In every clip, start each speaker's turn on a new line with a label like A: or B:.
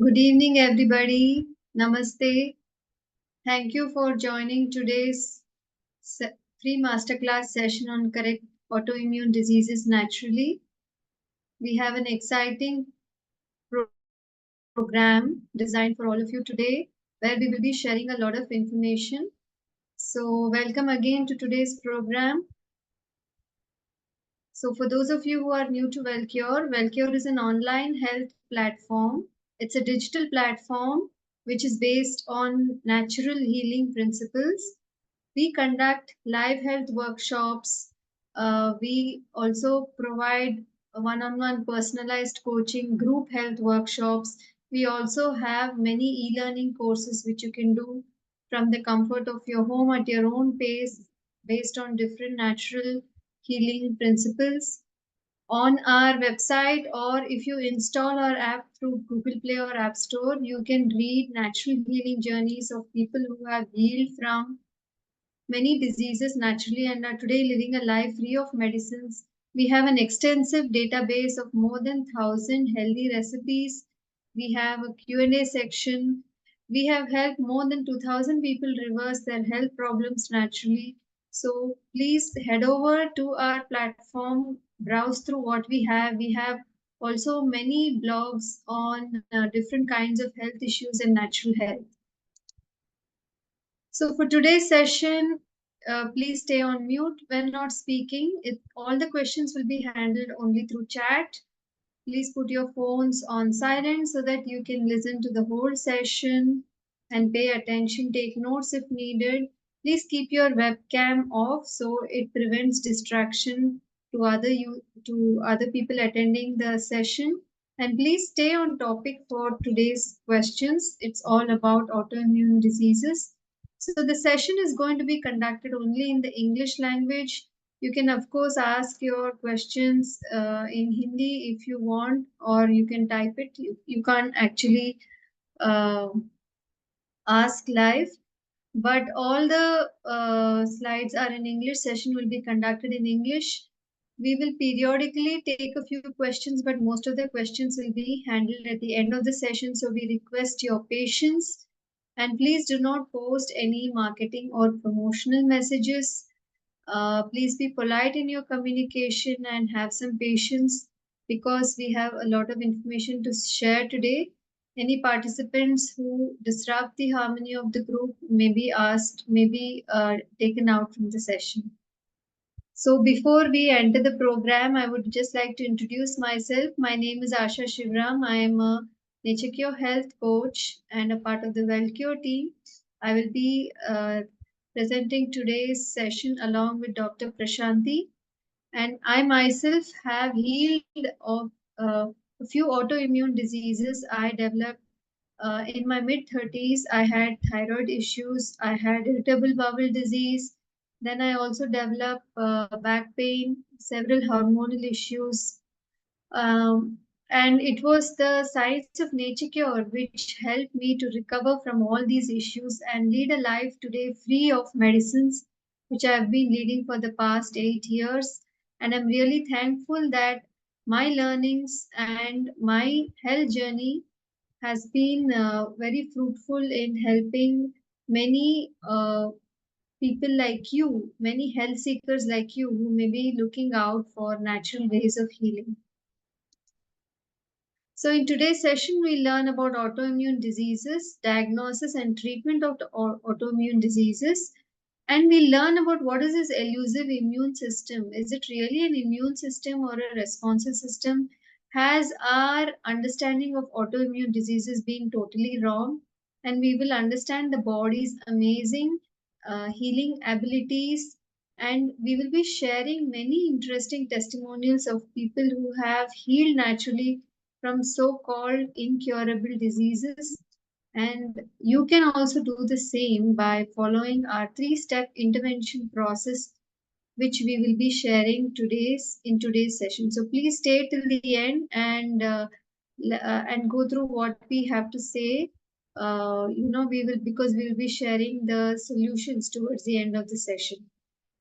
A: Good evening, everybody. Namaste. Thank you for joining today's free masterclass session on correct autoimmune diseases naturally. We have an exciting program designed for all of you today where we will be sharing a lot of information. So, welcome again to today's program. So, for those of you who are new to Wellcure, Wellcure is an online health platform. It's a digital platform which is based on natural healing principles. We conduct live health workshops. We also provide one-on-one personalized coaching, group health workshops. We also have many e-learning courses which you can do from the comfort of your home at your own pace based on different natural healing principles on our website, or if you install our app through Google Play or App Store, you can read natural healing journeys of people who have healed from many diseases naturally and are today living a life free of medicines. We have an extensive database of more than 1,000 healthy recipes. We have a Q&A section. We have helped more than 2,000 people reverse their health problems naturally. So please head over to our platform, browse through what we have. We have also many blogs on different kinds of health issues and natural health. So for today's session, please stay on mute when not speaking. All the questions will be handled only through chat. Please put your phones on silent so that you can listen to the whole session and pay attention, take notes if needed. Please keep your webcam off so it prevents distraction to other people attending the session. And please stay on topic for today's questions. It's all about autoimmune diseases. So the session is going to be conducted only in the English language. You can, of course, ask your questions in Hindi if you want, or you can type it. You can't actually uh, ask live, but all the slides are in English. Session will be conducted in English. We will periodically take a few questions, but most of the questions will be handled at the end of the session. So we request your patience. And please do not post any marketing or promotional messages. Please be polite in your communication and have some patience because we have a lot of information to share today. Any participants who disrupt the harmony of the group may be asked, may be taken out from the session. So before we enter the program, I would just like to introduce myself. My name is Asha Shivram. I am a NatureCure health coach and a part of the Wellcure team. I will be presenting today's session along with Dr. Prashanthi. And I myself have healed of a few autoimmune diseases I developed in my mid 30s. I had thyroid issues, I had irritable bowel disease, then I also developed back pain, several hormonal issues. And it was the science of nature cure which helped me to recover from all these issues and lead a life today free of medicines, which I have been leading for the past 8 years. And I'm really thankful that my learnings and my health journey has been very fruitful in helping many people like you, many health seekers like you who may be looking out for natural ways of healing. So in today's session, we learn about autoimmune diseases, diagnosis and treatment of the autoimmune diseases. And we learn about what is this elusive immune system. Is it really an immune system or a responsive system? Has our understanding of autoimmune diseases been totally wrong? And we will understand the body's amazing healing abilities. And we will be sharing many interesting testimonials of people who have healed naturally from so-called incurable diseases. And you can also do the same by following our 3-step intervention process, which we will be sharing in today's session. So please stay till the end and go through what we have to say. Because we will be sharing the solutions towards the end of the session.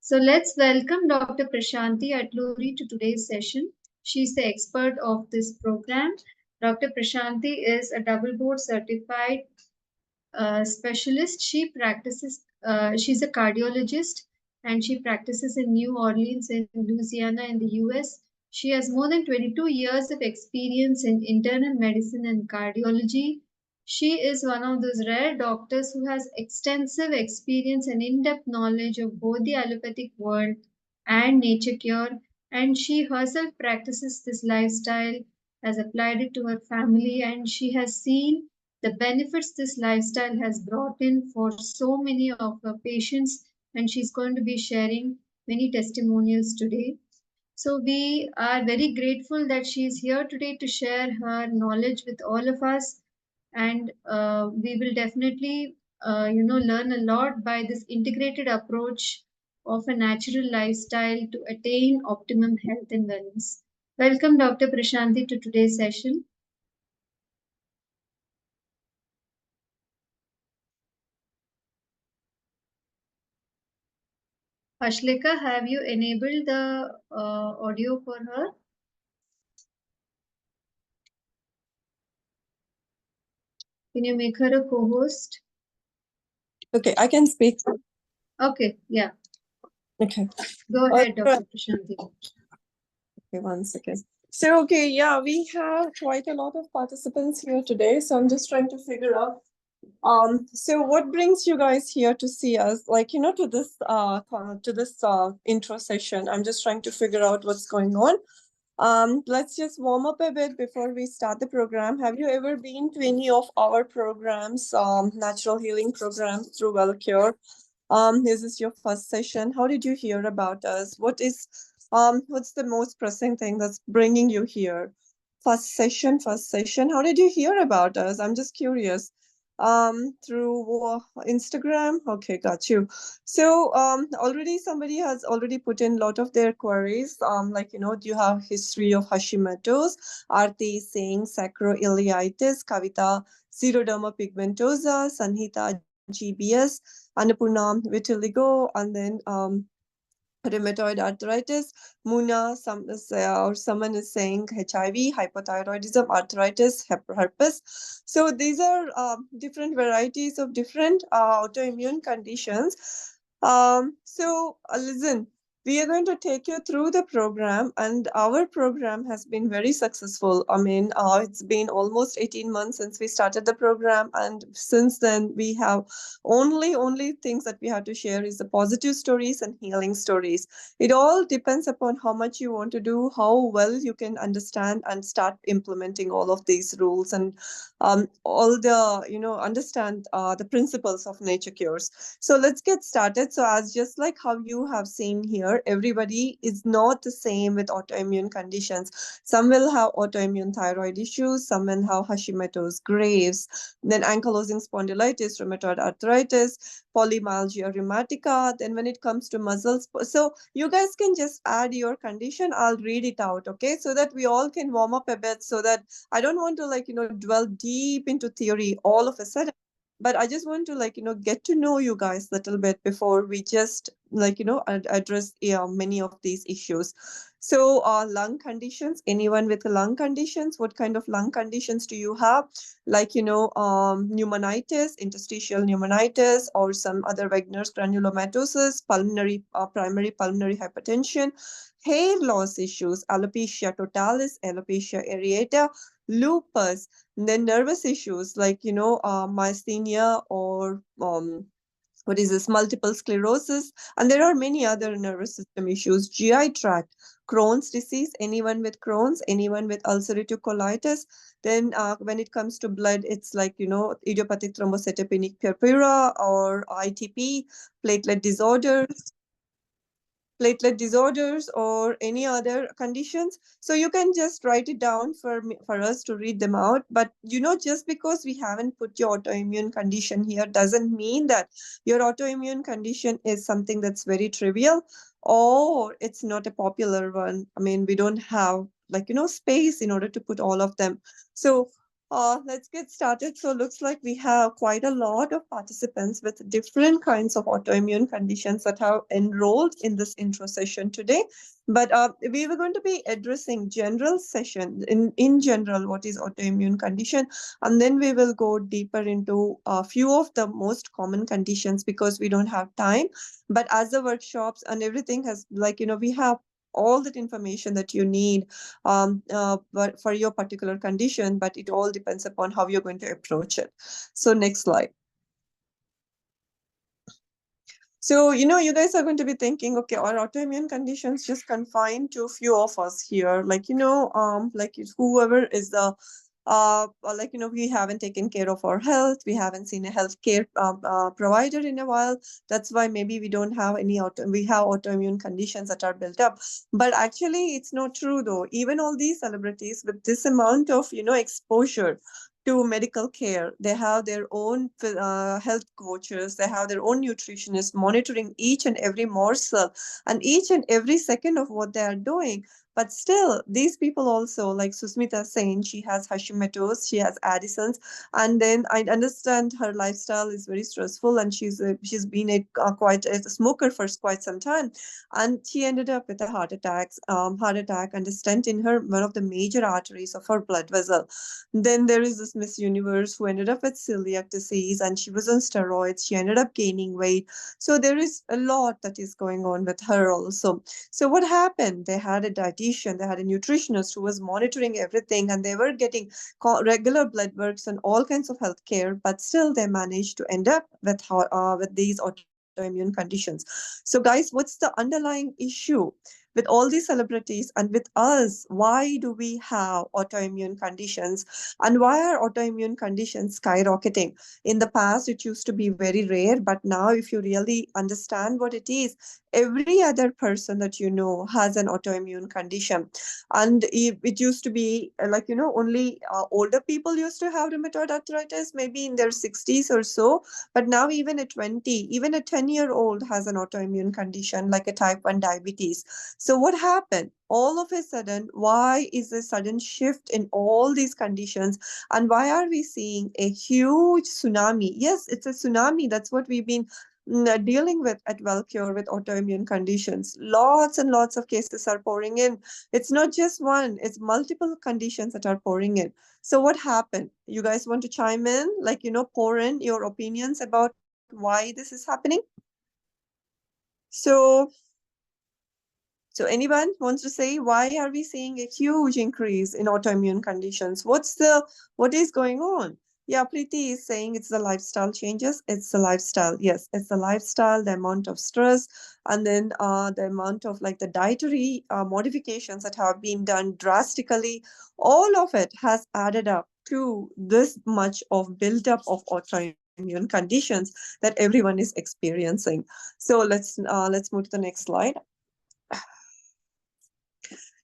A: So let's welcome Dr. Prashanthi Atluri to today's session. She's the expert of this program. Dr. Prashanthi is a double board certified specialist. She's a cardiologist and she practices in New Orleans in Louisiana in the US. She has more than 22 years of experience in internal medicine and cardiology. She is one of those rare doctors who has extensive experience and in-depth knowledge of both the allopathic world and nature cure, and she herself practices this lifestyle, has applied it to her family, and she has seen the benefits this lifestyle has brought in for so many of her patients, and she's going to be sharing many testimonials today. So we are very grateful that she is here today to share her knowledge with all of us, and we will definitely, learn a lot by this integrated approach of a natural lifestyle to attain optimum health and wellness. Welcome, Dr. Prashanthi, to today's session. Ashleka, have you enabled the audio for her? Can you make her a co-host?
B: Okay, I can speak.
A: Okay, yeah.
B: Okay.
A: Go ahead, Dr. Prashanthi.
B: Okay, 1 second. So, okay, yeah, we have quite a lot of participants here today. So I'm just trying to figure out. So what brings you guys here to see us? Like, to this intro session. I'm just trying to figure out what's going on. Let's just warm up a bit before we start the program. Have you ever been to any of our programs, natural healing programs through Wellcure? Is this your first session? How did you hear about us? What's the most pressing thing that's bringing you here? First session. How did you hear about us? I'm just curious. Through Instagram. Okay, got you. So already somebody has already put in a lot of their queries. Like, do you have history of Hashimoto's? Aarti is saying sacroiliitis, Kavita xeroderma pigmentosa, Sanhita GBS, Annapurna vitiligo, and then rheumatoid arthritis. Muna, someone is saying HIV, hypothyroidism, arthritis, herpes. So these are different varieties of different autoimmune conditions. Listen, we are going to take you through the program, and our program has been very successful. I mean, it's been almost 18 months since we started the program, and since then we have only things that we have to share is the positive stories and healing stories. It all depends upon how much you want to do, how well you can understand and start implementing all of these rules, and all the understand the principles of nature cures. So let's get started. So as just like how you have seen here, everybody is not the same with autoimmune conditions. Some will have autoimmune thyroid issues, some will have Hashimoto's, Graves, then ankylosing spondylitis, rheumatoid arthritis, polymyalgia rheumatica. Then when it comes to muscles, so you guys can just add your condition. I'll read it out, okay? So that we all can warm up a bit, so that I don't want to dwell deep into theory all of a sudden. But I just want to get to know you guys a little bit before we just address many of these issues. So lung conditions, anyone with lung conditions, what kind of lung conditions do you have? Pneumonitis, interstitial pneumonitis, or some other Wegener's granulomatosis, primary pulmonary hypertension, hair loss issues, alopecia totalis, alopecia areata, lupus, and then nervous issues like myasthenia or what is this, multiple sclerosis, and there are many other nervous system issues, GI tract, Crohn's disease, anyone with Crohn's, anyone with ulcerative colitis. Then when it comes to blood, it's like idiopathic thrombocytopenic purpura or ITP, platelet disorders or any other conditions. So you can just write it down for us to read them out. But just because we haven't put your autoimmune condition here doesn't mean that your autoimmune condition is something that's very trivial or it's not a popular one. I mean, we don't have space in order to put all of them. So let's get started. So looks like we have quite a lot of participants with different kinds of autoimmune conditions that have enrolled in this intro session today. But we were going to be addressing general session in general, what is autoimmune condition, and then we will go deeper into a few of the most common conditions because we don't have time. But as the workshops and everything has, like, we have all that information that you need but for your particular condition, but it all depends upon how you're going to approach it. So next slide. So, you guys are going to be thinking, okay, are autoimmune conditions just confined to a few of us here? Like, like whoever is the we haven't taken care of our health. We haven't seen a healthcare provider in a while. That's why maybe we don't have we have autoimmune conditions that are built up. But actually, it's not true though. Even all these celebrities with this amount of, exposure to medical care, they have their own health coaches, they have their own nutritionists monitoring each and every morsel and each and every second of what they are doing. But still, these people also, like Susmita saying, she has Hashimoto's, she has Addison's, and then I understand her lifestyle is very stressful, and she's been quite a smoker for quite some time, and she ended up with a heart attack, and a stent in her one of the major arteries of her blood vessel. Then there is this Miss Universe who ended up with celiac disease, and she was on steroids. She ended up gaining weight. So there is a lot that is going on with her also. So what happened? They had a dietitian, they had a nutritionist who was monitoring everything, and they were getting regular blood works and all kinds of health care, but still they managed to end up with these autoimmune conditions. So guys, what's the underlying issue with all these celebrities and with us? Why do we have autoimmune conditions, and why are autoimmune conditions skyrocketing? In the past, it used to be very rare, but now if you really understand what it is, every other person that you know has an autoimmune condition. And it used to be only older people used to have rheumatoid arthritis, maybe in their 60s or so. But now even a 20, even a 10-year-old has an autoimmune condition like a type 1 diabetes. So what happened? All of a sudden, why is a sudden shift in all these conditions? And why are we seeing a huge tsunami? Yes, it's a tsunami. That's what we've been dealing with at Wellcure with autoimmune conditions. Lots and lots of cases are pouring in. It's not just one, it's multiple conditions that are pouring in. So what happened? You guys want to chime in, pour in your opinions about why this is happening? So So anyone wants to say, why are we seeing a huge increase in autoimmune conditions? What is going on? Yeah, Preeti is saying it's the lifestyle changes. It's the lifestyle. Yes, it's the lifestyle, the amount of stress, and then the amount of the dietary modifications that have been done drastically. All of it has added up to this much of buildup of autoimmune conditions that everyone is experiencing. So let's move to the next slide.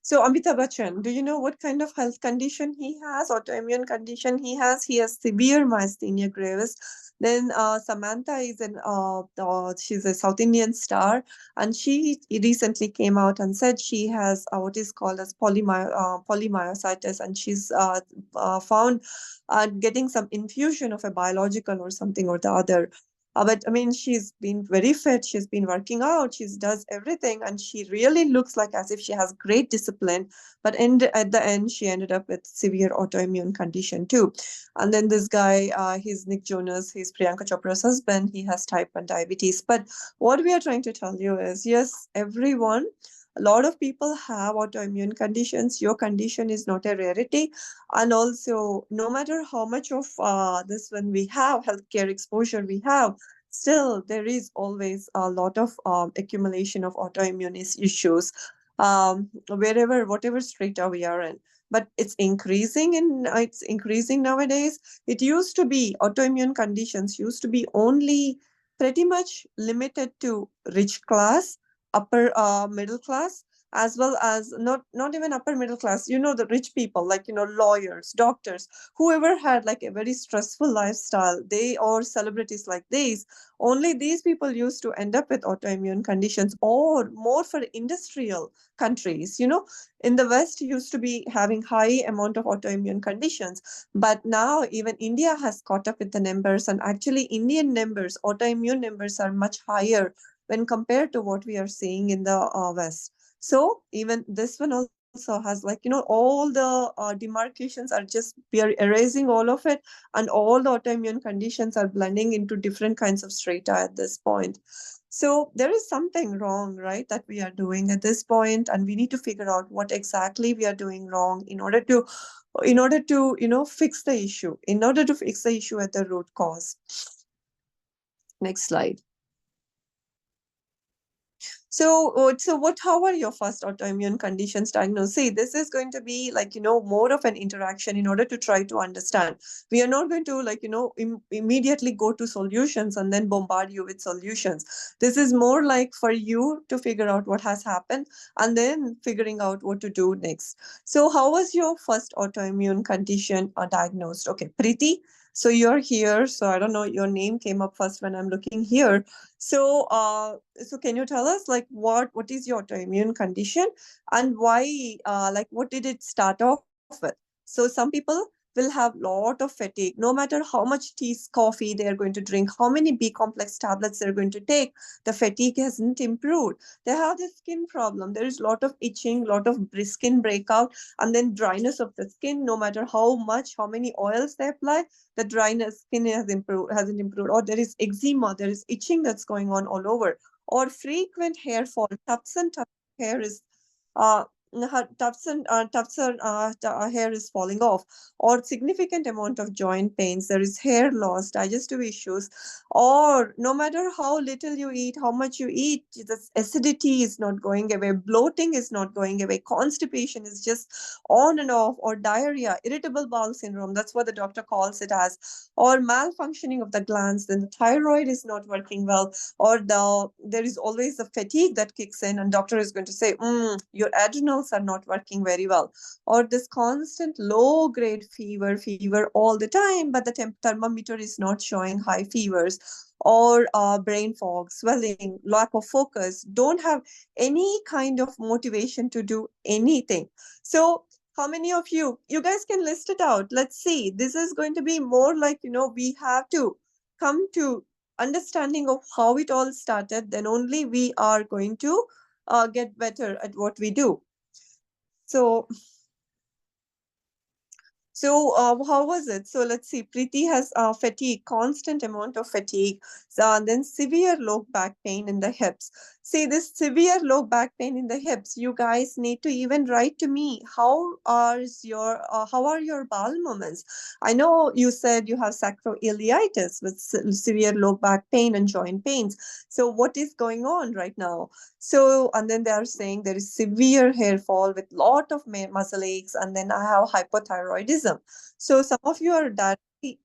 B: So Amitabh Bachchan, do you know what kind of health condition he has, autoimmune condition he has? He has severe myasthenia gravis. Then Samantha is she's a South Indian star, and she recently came out and said she has what is called as polymyositis, and she's found getting some infusion of a biological or something or the other. But I mean, she's been very fit. She's been working out. She does everything, and she really looks like as if she has great discipline. But at the end, she ended up with severe autoimmune condition too. And then this guy, he's Nick Jonas. He's Priyanka Chopra's husband. He has type 1 diabetes. But what we are trying to tell you is, yes, everyone. A lot of people have autoimmune conditions. Your condition is not a rarity. And also, no matter how much of this when we have healthcare exposure we have, still there is always a lot of accumulation of autoimmune issues whatever strata we are in. But it's increasing nowadays. It used to be autoimmune conditions used to be only pretty much limited to rich class, upper middle class. as well as not even upper middle class, the rich people, like, lawyers, doctors, whoever had like a very stressful lifestyle, they or celebrities like these, only these people used to end up with autoimmune conditions, or more for industrial countries, in the West used to be having high amount of autoimmune conditions, but now even India has caught up with the numbers, and actually Indian numbers, autoimmune numbers, are much higher when compared to what we are seeing in the West. So even this one also has, like, all the demarcations are just, we are erasing all of it, and all the autoimmune conditions are blending into different kinds of strata at this point. So there is something wrong, right, that we are doing at this point, and we need to figure out what exactly we are doing wrong in order to fix the issue, in order to fix the issue at the root cause. Next slide. How are your first autoimmune conditions diagnosed? See, this is going to be like, more of an interaction in order to try to understand. We are not going to, like, immediately go to solutions and then bombard you with solutions. This is more like for you to figure out what has happened and then figuring out what to do next. So how was your first autoimmune condition diagnosed? Okay, Preeti. So you're here. So I don't know, your name came up first when I'm looking here. So can you tell us, like, what is your autoimmune condition, and why, like, what did it start off with? So some people will have lot of fatigue, no matter how much tea, coffee they are going to drink, how many B complex tablets they're going to take, the fatigue hasn't improved. They have the skin problem. There is a lot of itching, lot of skin breakout, and then dryness of the skin. No matter how many oils they apply, the dryness skin hasn't improved, or there is eczema, there is itching that's going on all over, or frequent hair fall, tufts and tufts of hair is uh hair is falling off, or significant amount of joint pains, there is hair loss, digestive issues, or no matter how little you eat, how much you eat, the acidity is not going away, bloating is not going away, constipation is just on and off, or diarrhea, irritable bowel syndrome, that's what the doctor calls it as, or malfunctioning of the glands, then the thyroid is not working well, or there is always the fatigue that kicks in, and doctor is going to say, your adrenals are not working very well, or this constant low grade fever all the time, but the thermometer is not showing high fevers, or brain fog, swelling, lack of focus, don't have any kind of motivation to do anything. So how many of you guys can list it out? Let's see. This is going to be more like, we have to come to understanding of how it all started, then only we are going to get better at what we do. So how was it? So let's see. Preeti has fatigue, constant amount of fatigue. Then severe low back pain in the hips. See, this severe low back pain in the hips, you guys need to even write to me. How are your bowel movements? I know you said you have sacroiliitis with severe low back pain and joint pains. So what is going on right now? So, and then they are saying there is severe hair fall with lot of muscle aches, and then I have hypothyroidism. So some of you are directly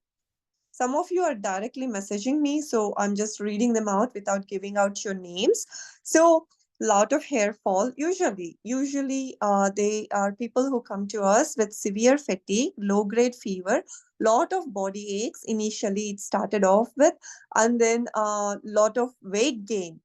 B: messaging me, so I'm just reading them out without giving out your names. So lot of hair fall, usually they are people who come to us with severe fatigue, low grade fever, lot of body aches. Initially it started off with, and then lot of weight gain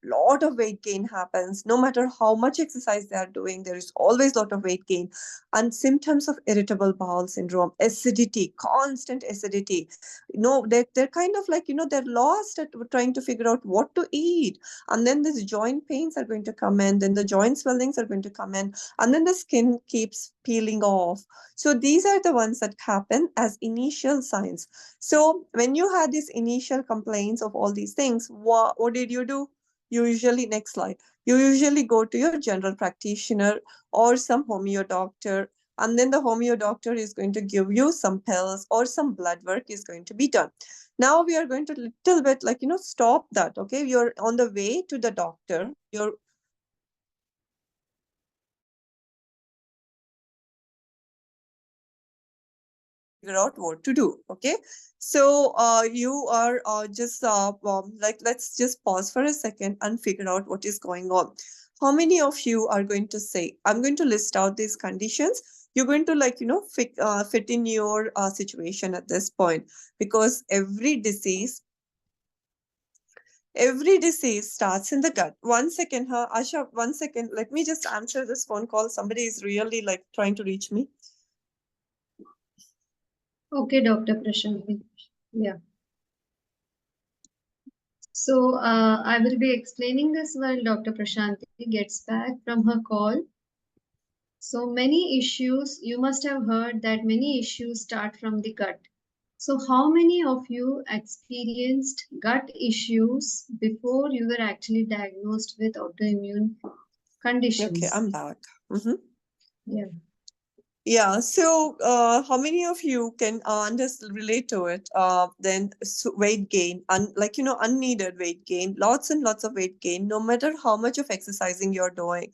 B: happens. No matter how much exercise they are doing, there is always lot of weight gain, and symptoms of irritable bowel syndrome, acidity, constant acidity. They're kind of like, they're lost at trying to figure out what to eat, and then these joint pains are going to come in, then the joint swellings are going to come in, and then the skin keeps peeling off. So these are the ones that happen as initial signs. So when you had these initial complaints of all these things, what did you do? Next slide, you usually go to your general practitioner or some homeo doctor, and then the homeo doctor is going to give you some pills, or some blood work is going to be done. Now we are going to little bit, like, stop that. Okay, you're on the way to the doctor, you're figure out what to do. Okay, so you are just like, let's just pause for a second and figure out what is going on. how many of you are going to say, I'm going to list out these conditions. You're going to fit in your situation at this point, because every disease starts in the gut. 1 second, Asha, 1 second. Let me just answer this phone call. Somebody is really like trying to reach me.
A: Okay, Dr. Prashanthi. Yeah. So I will be explaining this while Dr. Prashanthi gets back from her call. So many issues, you must have heard that many issues start from the gut. So how many of you experienced gut issues before you were actually diagnosed with autoimmune conditions?
B: Okay, I'm back.
A: Yeah.
B: Yeah, so how many of you can relate to it? Then weight gain, unneeded weight gain, lots and lots of weight gain, no matter how much of exercising you're doing.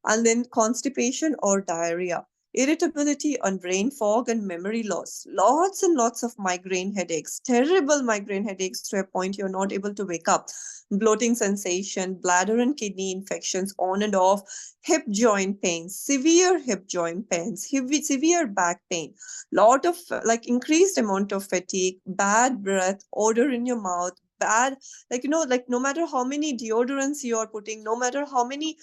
B: And then constipation or diarrhea, irritability and brain fog and memory loss, lots and lots of migraine headaches, terrible migraine headaches to a point you're not able to wake up, bloating sensation, bladder and kidney infections on and off, hip joint pains, severe hip joint pains, severe back pain, lot of increased amount of fatigue, bad breath, odor in your mouth, bad, no matter how many deodorants you are putting, no matter how many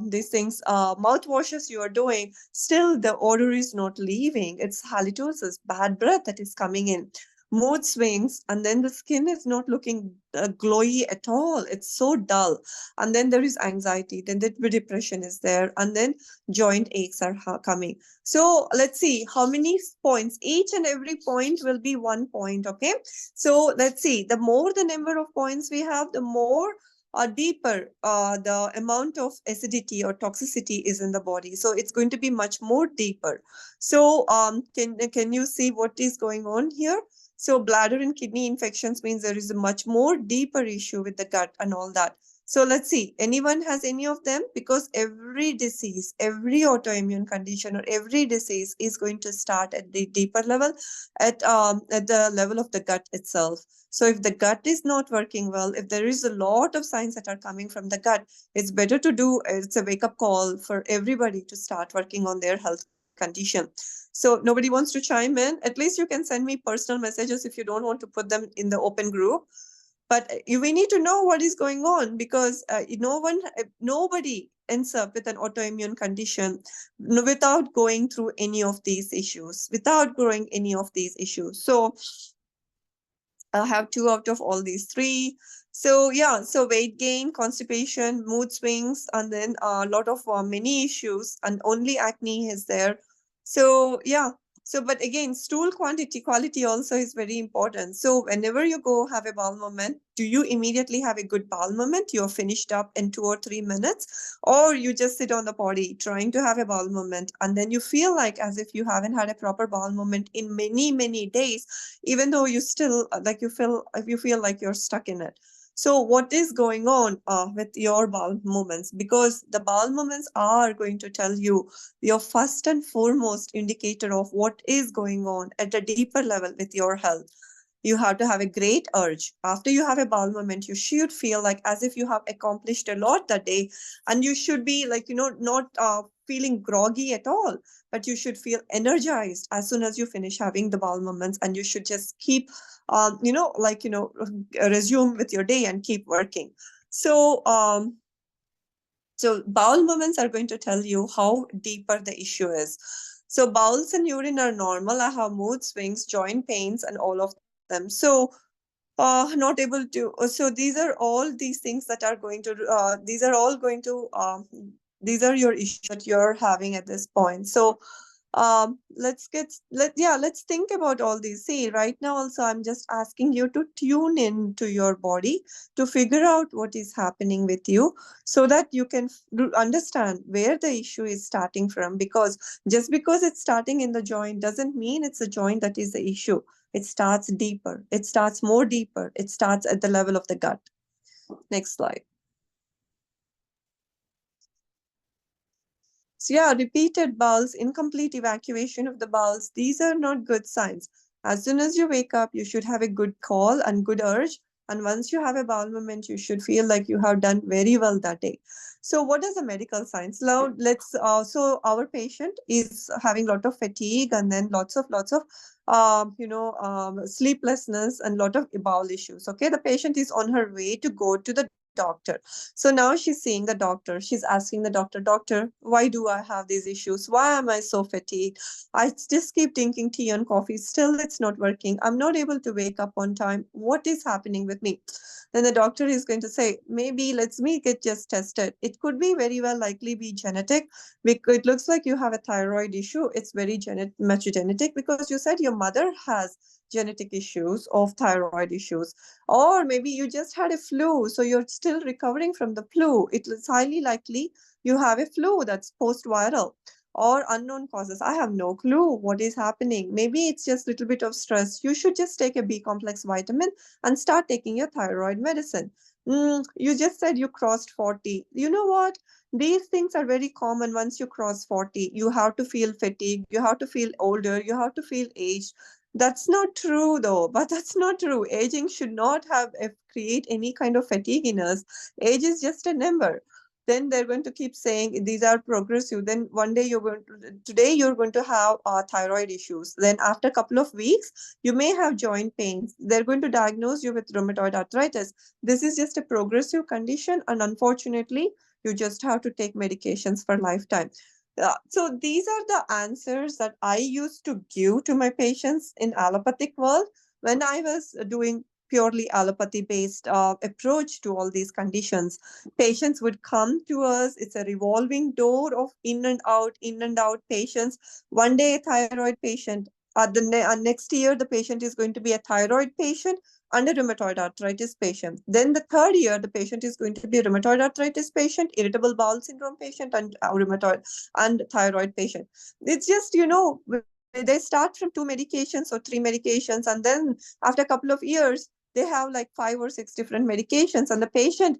B: these things, mouthwashes you are doing, still the odor is not leaving. It's halitosis, bad breath that is coming in, mood swings, and then the skin is not looking glowy at all. It's so dull. And then there is anxiety, then the depression is there, and then joint aches are coming. So let's see how many points. Each and every point will be 1 point. Okay, so let's see, the more the number of points we have, the more deeper the amount of acidity or toxicity is in the body. So it's going to be much more deeper. So can you see what is going on here? So bladder and kidney infections means there is a much more deeper issue with the gut and all that. So let's see, anyone has any of them? Because every disease, every autoimmune condition or every disease is going to start at the deeper level, at the level of the gut itself. So if the gut is not working well, if there is a lot of signs that are coming from the gut, it's better to do, it's a wake-up call for everybody to start working on their health condition. So nobody wants to chime in. At least you can send me personal messages if you don't want to put them in the open group. But we need to know what is going on, because nobody ends up with an autoimmune condition without going through any of these issues, So I have 2 out of all these 3. So yeah, so weight gain, constipation, mood swings, and then a lot of many issues, and only acne is there. So yeah, so but again, stool quality also is very important. So whenever you go have a bowel movement, do you immediately have a good bowel movement? You're finished up in 2 or 3 minutes, or you just sit on the potty trying to have a bowel movement, and then you feel like as if you haven't had a proper bowel movement in many days, even though you still you feel like you're stuck in it. So what is going on with your bowel movements? Because the bowel movements are going to tell you your first and foremost indicator of what is going on at a deeper level with your health. You have to have a great urge. After you have a bowel movement, you should feel like as if you have accomplished a lot that day, and you should be not feeling groggy at all, but you should feel energized as soon as you finish having the bowel movements, and you should just keep resume with your day and keep working. So bowel movements are going to tell you how deeper the issue is. So bowels and urine are normal. I have mood swings, joint pains, and all of them. So not able to. So these are all these things that are going to. These are all going to. These are your issues that you're having at this point. So let's think about all these. See, right now also I'm just asking you to tune in to your body to figure out what is happening with you, so that you can understand where the issue is starting from. Because just because it's starting in the joint doesn't mean it's a joint that is the issue. It starts deeper, it starts more deeper, it starts at the level of the gut. Next slide. So yeah, repeated bowels, incomplete evacuation of the bowels, these are not good signs. As soon as you wake up, you should have a good call and good urge And once you have a bowel movement, you should feel like you have done very well that day. So what is the medical science? Now let's so our patient is having a lot of fatigue, and then lots of sleeplessness and lot of bowel issues. Okay, the patient is on her way to go to the doctor. So now she's seeing the doctor. She's asking the doctor, why do I have these issues? Why am I so fatigued? I just keep drinking tea and coffee. Still, it's not working. I'm not able to wake up on time. What is happening with me? Then the doctor is going to say, maybe let's me get just tested. It could be very well likely be genetic. It looks like you have a thyroid issue. It's very much genetic, because you said your mother has genetic issues of thyroid issues. Or maybe you just had a flu, so you're still recovering from the flu. It is highly likely you have a flu that's post-viral or unknown causes. I have no clue what is happening. Maybe it's just a little bit of stress. You should just take a B complex vitamin and start taking your thyroid medicine. You just said you crossed 40. You know what? These things are very common. Once you cross 40, you have to feel fatigued, you have to feel older, you have to feel aged. That's not true though, but that's not true. Aging should not have create any kind of fatigue in us. Age is just a number. Then they're going to keep saying these are progressive. Then one day today you're going to have thyroid issues. Then after a couple of weeks, you may have joint pains. They're going to diagnose you with rheumatoid arthritis. This is just a progressive condition, and unfortunately, you just have to take medications for lifetime. So these are the answers that I used to give to my patients in allopathic world when I was doing purely allopathy based approach to all these conditions. Patients would come to us. It's a revolving door of in and out patients. One day a thyroid patient, next year the patient is going to be a thyroid patient and a rheumatoid arthritis patient. Then the third year, the patient is going to be a rheumatoid arthritis patient, irritable bowel syndrome patient, and rheumatoid and thyroid patient. It's just, they start from 2 medications or 3 medications, and then after a couple of years, they have like 5 or 6 different medications, and the patient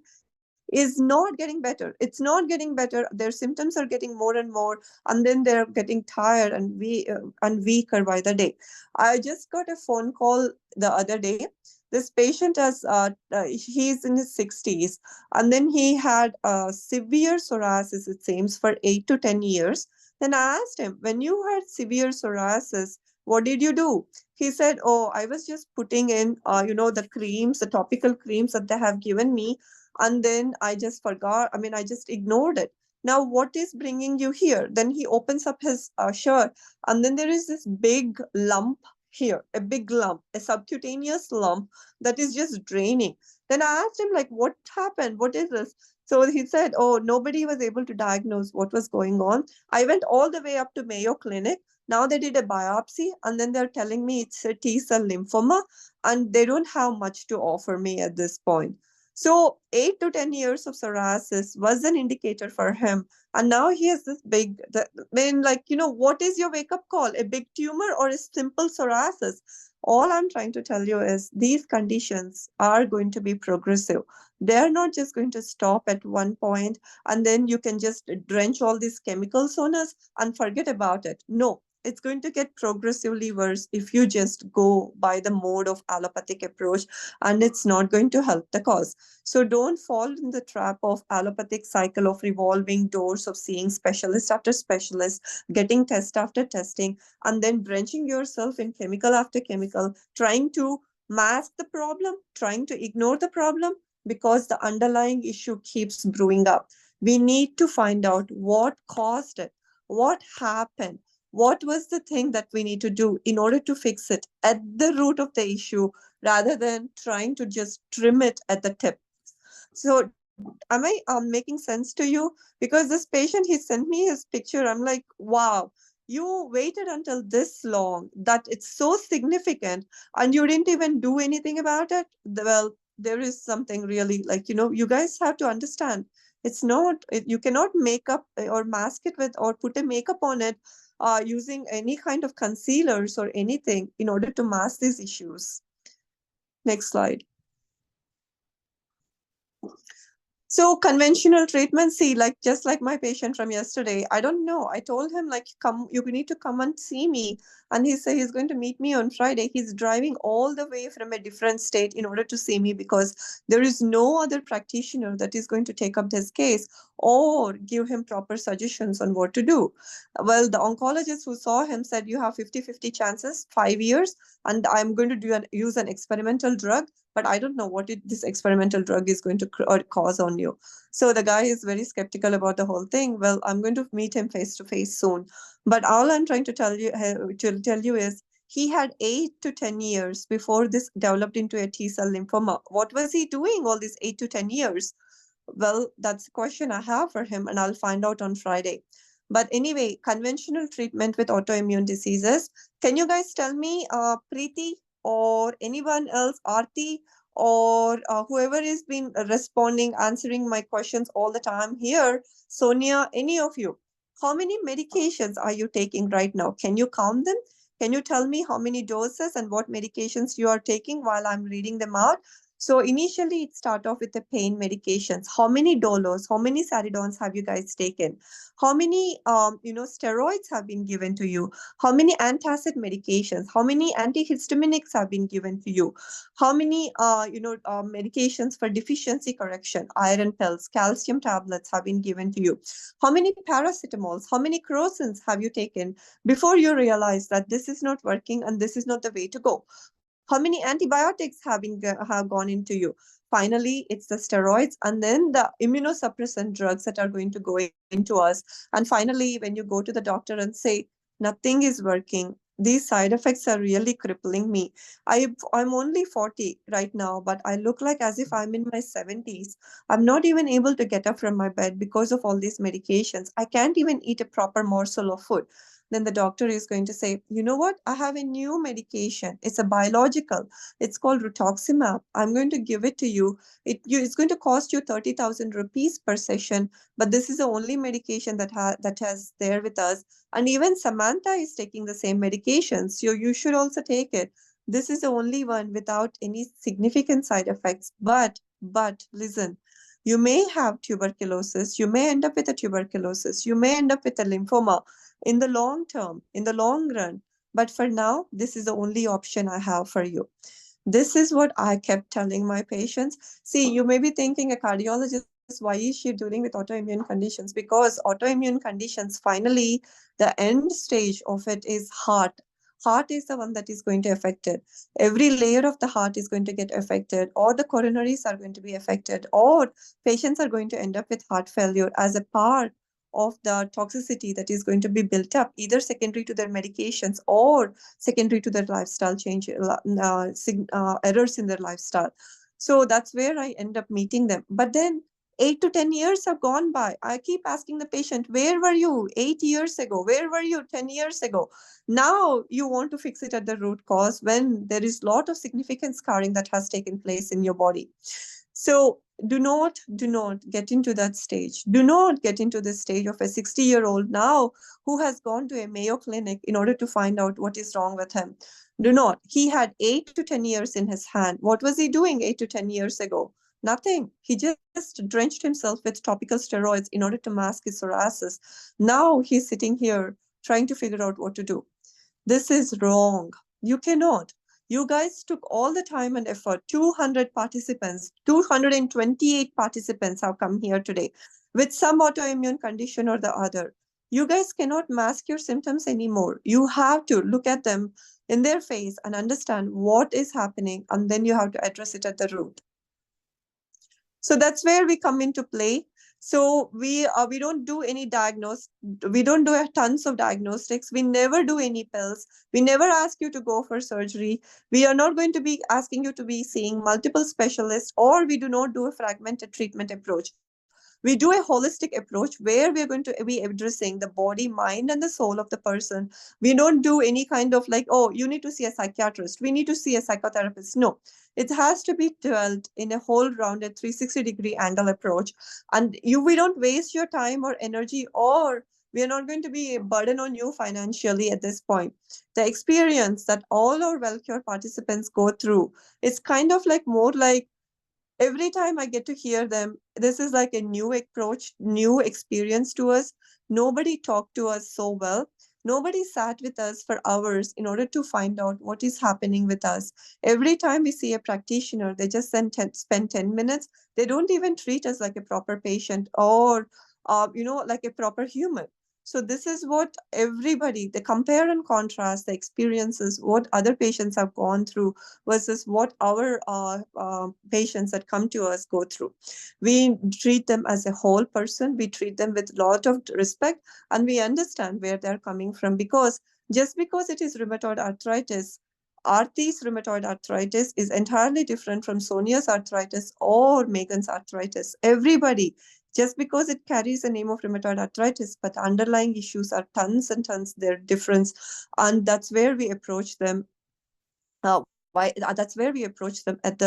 B: is not getting better. It's not getting better. Their symptoms are getting more and more, and then they're getting tired and weaker by the day. I just got a phone call the other day. This patient he's in his 60s, and then he had severe psoriasis, it seems, for 8 to 10 years. Then I asked him, when you had severe psoriasis, what did you do? He said, oh, I was just putting in, the creams, the topical creams that they have given me, and then I just forgot. I mean, I just ignored it. Now, what is bringing you here? Then he opens up his shirt, and then there is this big lump here, a big lump, a subcutaneous lump that is just draining. Then I asked him, like, what happened? What is this? So he said, oh, nobody was able to diagnose what was going on. I went all the way up to Mayo Clinic. Now they did a biopsy, and then they're telling me it's a T-cell lymphoma, and they don't have much to offer me at this point. So 8 to 10 years of psoriasis was an indicator for him. And now he has this what is your wake-up call? A big tumor or a simple psoriasis? All I'm trying to tell you is these conditions are going to be progressive. They're not just going to stop at one point and then you can just drench all these chemicals on us and forget about it. No, it's going to get progressively worse if you just go by the mode of allopathic approach, and it's not going to help the cause. So don't fall in the trap of allopathic cycle of revolving doors of seeing specialist after specialist, getting test after testing, and then drenching yourself in chemical after chemical, trying to mask the problem, trying to ignore the problem, because the underlying issue keeps brewing up. We need to find out what caused it, what happened, what was the thing that we need to do in order to fix it at the root of the issue, rather than trying to just trim it at the tip. So am I making sense to you? Because this patient, he sent me his picture. I'm like, wow, you waited until this long, that it's so significant, and you didn't even do anything about it. Well, there is something really, you guys have to understand. It's not, you cannot make up or mask it with or put a makeup on it using any kind of concealers or anything in order to mask these issues. Next slide. So conventional treatment, see, like just like my patient from yesterday, I don't know. I told him like, come, you need to come and see me. And he said he's going to meet me on Friday. He's driving all the way from a different state in order to see me because there is no other practitioner that is going to take up this case or give him proper suggestions on what to do. Well, the oncologist who saw him said you have 50-50 chances, 5 years, and I'm going to use an experimental drug, but I don't know what this experimental drug is going to cause on you. So the guy is very skeptical about the whole thing. Well, I'm going to meet him face to face soon. But all I'm trying to tell you is he had 8 to 10 years before this developed into a T cell lymphoma. What was he doing all these 8 to 10 years? Well, that's the question I have for him, and I'll find out on Friday. But anyway, conventional treatment with autoimmune diseases. Can you guys tell me, Preeti or anyone else, Aarti, or whoever has been responding, answering my questions all the time here, Sonia, any of you, how many medications are you taking right now? Can you count them? Can you tell me how many doses and what medications you are taking while I'm reading them out? So initially, it start off with the pain medications. How many dolos, how many saridons have you guys taken? How many, steroids have been given to you? How many antacid medications? How many antihistaminics have been given to you? How many, medications for deficiency correction, iron pills, calcium tablets have been given to you? How many paracetamols, how many crosins have you taken before you realize that this is not working and this is not the way to go? How many antibiotics have gone into you? Finally, it's the steroids and then the immunosuppressant drugs that are going to go into us. And finally, when you go to the doctor and say nothing is working, these side effects are really crippling me. I'm only 40 right now, but I look like as if I'm in my 70s. I'm not even able to get up from my bed because of all these medications. I can't even eat a proper morsel of food. Then the doctor is going to say, you know what? I have a new medication. It's a biological. It's called rituximab. I'm going to give it to you. It's going to cost you 30,000 rupees per session, but this is the only medication that has there with us. And even Samantha is taking the same medication, so you should also take it. This is the only one without any significant side effects. But listen, you may have tuberculosis. You may end up with a tuberculosis. You may end up with a lymphoma in the long term, in the long run. But for now, this is the only option I have for you. This is what I kept telling my patients. See, you may be thinking a cardiologist, why is she dealing with autoimmune conditions? Because autoimmune conditions, finally, the end stage of it is heart. Heart is the one that is going to affect it. Every layer of the heart is going to get affected, or the coronaries are going to be affected, or patients are going to end up with heart failure as a part of the toxicity that is going to be built up, either secondary to their medications or secondary to their lifestyle change, errors in their lifestyle. So that's where I end up meeting them. But then 8 to 10 years have gone by. I keep asking the patient, where were you 8 years ago? Where were you 10 years ago? Now you want to fix it at the root cause when there is a lot of significant scarring that has taken place in your body. So do not get into that stage. Do not get into the stage of a 60-year-old now who has gone to a Mayo Clinic in order to find out what is wrong with him. Do not. He had 8 to 10 years in his hand. What was he doing 8 to 10 years ago? Nothing. He just drenched himself with topical steroids in order to mask his psoriasis. Now he's sitting here trying to figure out what to do. This is wrong. You cannot. You guys took all the time and effort. 200 participants, 228 participants have come here today with some autoimmune condition or the other. You guys cannot mask your symptoms anymore. You have to look at them in their face and understand what is happening, and then you have to address it at the root. So that's where we come into play. So we don't do any we don't do tons of diagnostics. We never do any pills. We never ask you to go for surgery. We are not going to be asking you to be seeing multiple specialists, or we do not do a fragmented treatment approach. We do a holistic approach where we are going to be addressing the body, mind, and the soul of the person. We don't do any kind of like, oh, you need to see a psychiatrist, we need to see a psychotherapist. No, it has to be dealt in a whole rounded 360-degree angle approach. And we don't waste your time or energy, or we are not going to be a burden on you financially at this point. The experience that all our Wellcure participants go through, it's kind of like more like Every time I get to hear them, this is like a new approach, new experience to us. Nobody talked to us so well. Nobody sat with us for hours in order to find out what is happening with us. Every time we see a practitioner, they just spend 10 minutes. They don't even treat us like a proper patient or, like a proper human. So this is what everybody, they compare and contrast the experiences, what other patients have gone through versus what our patients that come to us go through. We treat them as a whole person. We treat them with a lot of respect, and we understand where they're coming from, because just because it is rheumatoid arthritis, Arthi's rheumatoid arthritis is entirely different from Sonia's arthritis or Megan's arthritis. Everybody, just because it carries the name of rheumatoid arthritis, but the underlying issues are tons and tons, they're different. And that's where we approach them. That's where we approach them at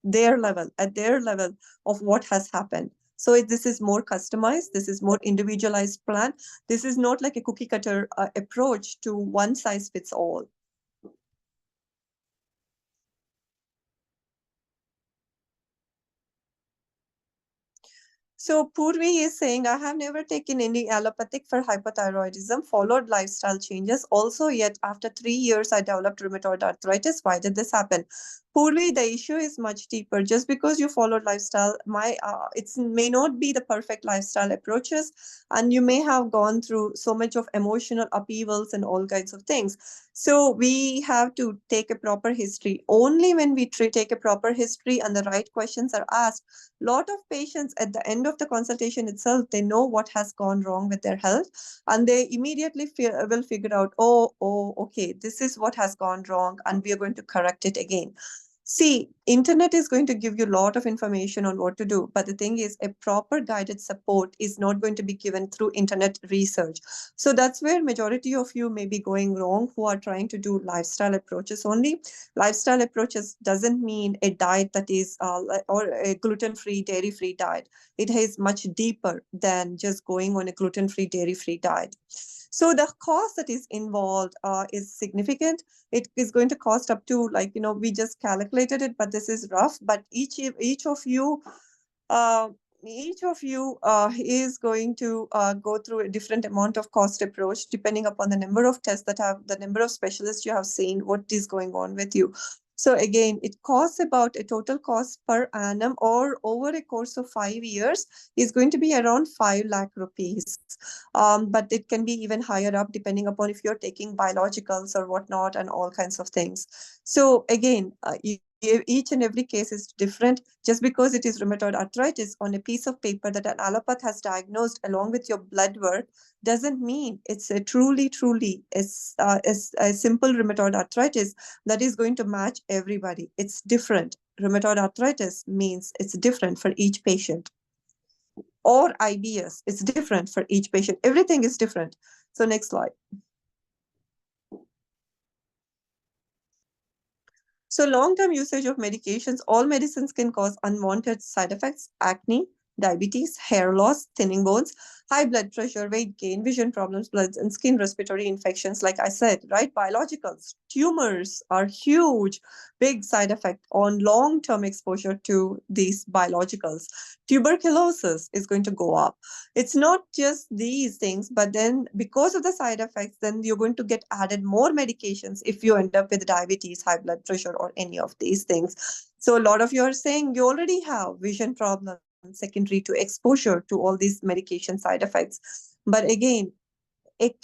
B: their level of what has happened. So this is more customized, this is more individualized plan. This is not like a cookie cutter approach to one size fits all. So Purvi is saying, I have never taken any allopathic for hypothyroidism, followed lifestyle changes. Also, yet after 3 years, I developed rheumatoid arthritis. Why did this happen? Purvi, the issue is much deeper. Just because you followed lifestyle, it may not be the perfect lifestyle approaches, and you may have gone through so much of emotional upheavals and all kinds of things. So we have to take a proper history. Only when we take a proper history and the right questions are asked, lot of patients at the end of the consultation itself, they know what has gone wrong with their health, and they immediately will figure out, oh, okay, this is what has gone wrong, and we are going to correct it again. See, internet is going to give you a lot of information on what to do, but the thing is, a proper guided support is not going to be given through internet research. So that's where majority of you may be going wrong, who are trying to do lifestyle approaches only. Lifestyle approaches doesn't mean a diet that is or a gluten-free, dairy-free diet. It is much deeper than just going on a gluten-free, dairy-free diet. So the cost that is involved is significant. It is going to cost up to, we just calculated it, but this is rough. But each of you uh, is going to go through a different amount of cost approach, depending upon the number of tests the number of specialists you have seen, what is going on with you. So again, it costs about a total cost per annum, or over a course of 5 years, is going to be around 5 lakh rupees. But it can be even higher up, depending upon if you're taking biologicals or whatnot and all kinds of things. So again, each and every case is different. Just because it is rheumatoid arthritis on a piece of paper that an allopath has diagnosed along with your blood work doesn't mean it's a truly a simple rheumatoid arthritis that is going to match everybody. It's different. Rheumatoid arthritis means it's different for each patient. Or IBS, it's different for each patient. Everything is different. So next slide. So long-term usage of medications, all medicines can cause unwanted side effects: acne, diabetes, hair loss, thinning bones, high blood pressure, weight gain, vision problems, bloods, and skin respiratory infections. Like I said, right? Biologicals, tumors are huge, big side effect on long-term exposure to these biologicals. Tuberculosis is going to go up. It's not just these things, but then because of the side effects, then you're going to get added more medications if you end up with diabetes, high blood pressure, or any of these things. So a lot of you are saying you already have vision problems secondary to exposure to all these medication side effects. But again, a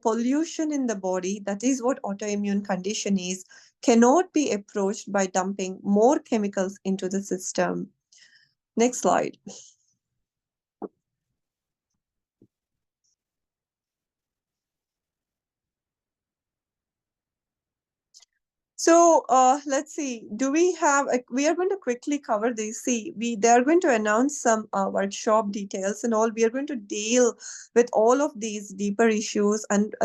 B: pollution in the body, that is what autoimmune condition is, cannot be approached by dumping more chemicals into the system. Next slide. So let's see, do we have, we are going to quickly cover this. See, they are going to announce some workshop details and all. We are going to deal with all of these deeper issues, and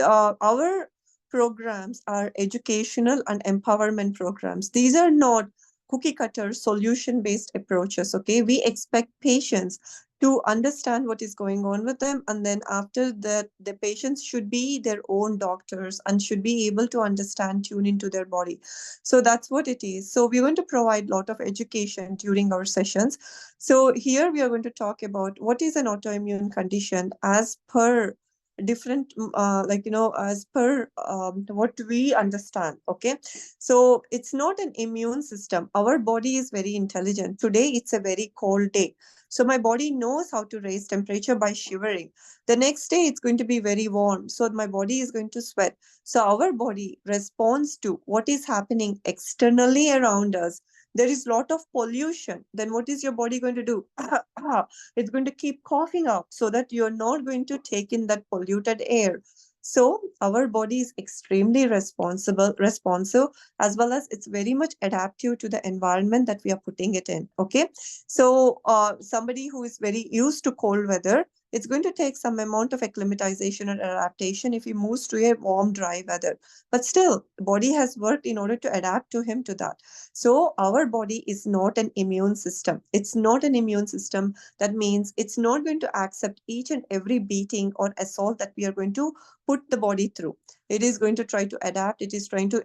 B: our programs are educational and empowerment programs. These are not cookie cutter solution based approaches. Okay, we expect patients to understand what is going on with them, and then after that the patients should be their own doctors and should be able to understand, tune into their body. So that's what it is. So we're going to provide a lot of education during our sessions. So here we are going to talk about what is an autoimmune condition as per different as per what we understand. Okay, so it's not an immune system. Our body is very intelligent. Today it's a very cold day, so my body knows how to raise temperature by shivering. The next day it's going to be very warm, so my body is going to sweat. So our body responds to what is happening externally around us. There is a lot of pollution. Then what is your body going to do? It's going to keep coughing up so that you're not going to take in that polluted air. So our body is extremely responsive, as well as it's very much adaptive to the environment that we are putting it in. Okay, so somebody who is very used to cold weather, it's going to take some amount of acclimatization and adaptation if he moves to a warm, dry weather. But still, the body has worked in order to adapt to him to that. So our body is not an immune system. It's not an immune system. That means it's not going to accept each and every beating or assault that we are going to put the body through. It is going to try to adapt. It is trying to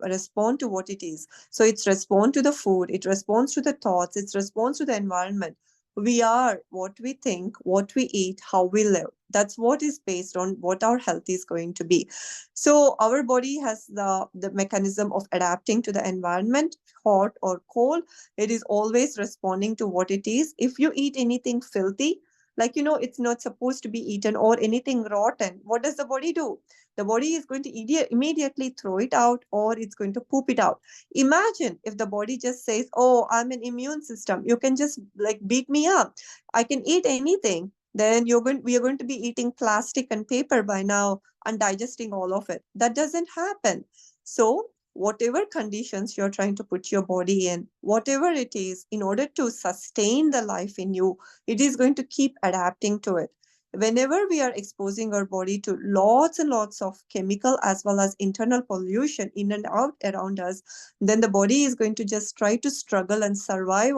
B: respond to what it is. So it's respond to the food. It responds to the thoughts. It responds to the environment. We are what we think, what we eat, how we live. That's what is based on what our health is going to be. So our body has the mechanism of adapting to the environment, hot or cold. It is always responding to what it is. If you eat anything filthy, like, it's not supposed to be eaten, or anything rotten, what does the body do? The body is going to immediately throw it out, or it's going to poop it out. Imagine if the body just says, oh, I'm an immune system, you can just like beat me up, I can eat anything. Then we are going to be eating plastic and paper by now and digesting all of it. That doesn't happen. So whatever conditions you're trying to put your body in, whatever it is, in order to sustain the life in you, it is going to keep adapting to it. Whenever we are exposing our body to lots and lots of chemical as well as internal pollution in and out around us, then the body is going to just try to struggle and survive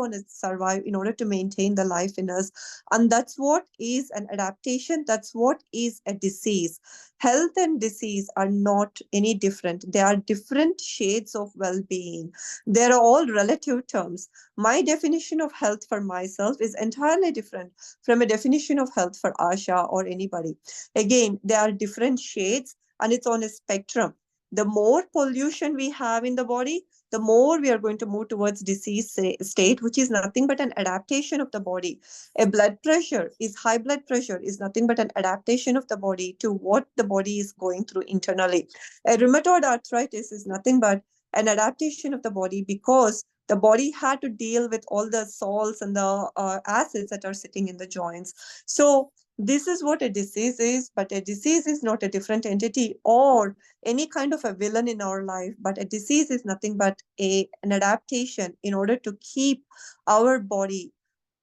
B: in order to maintain the life in us. And that's what is an adaptation. That's what is a disease. Health and disease are not any different. They are different shades of well-being. They're all relative terms. My definition of health for myself is entirely different from a definition of health for Asha or anybody. Again, there are different shades and it's on a spectrum. The more pollution we have in the body, the more we are going to move towards disease state, which is nothing but an adaptation of the body. High blood pressure is nothing but an adaptation of the body to what the body is going through internally. A rheumatoid arthritis is nothing but an adaptation of the body, because the body had to deal with all the salts and the acids that are sitting in the joints. So this is what a disease is, but a disease is not a different entity or any kind of a villain in our life, but a disease is nothing but an adaptation in order to keep our body,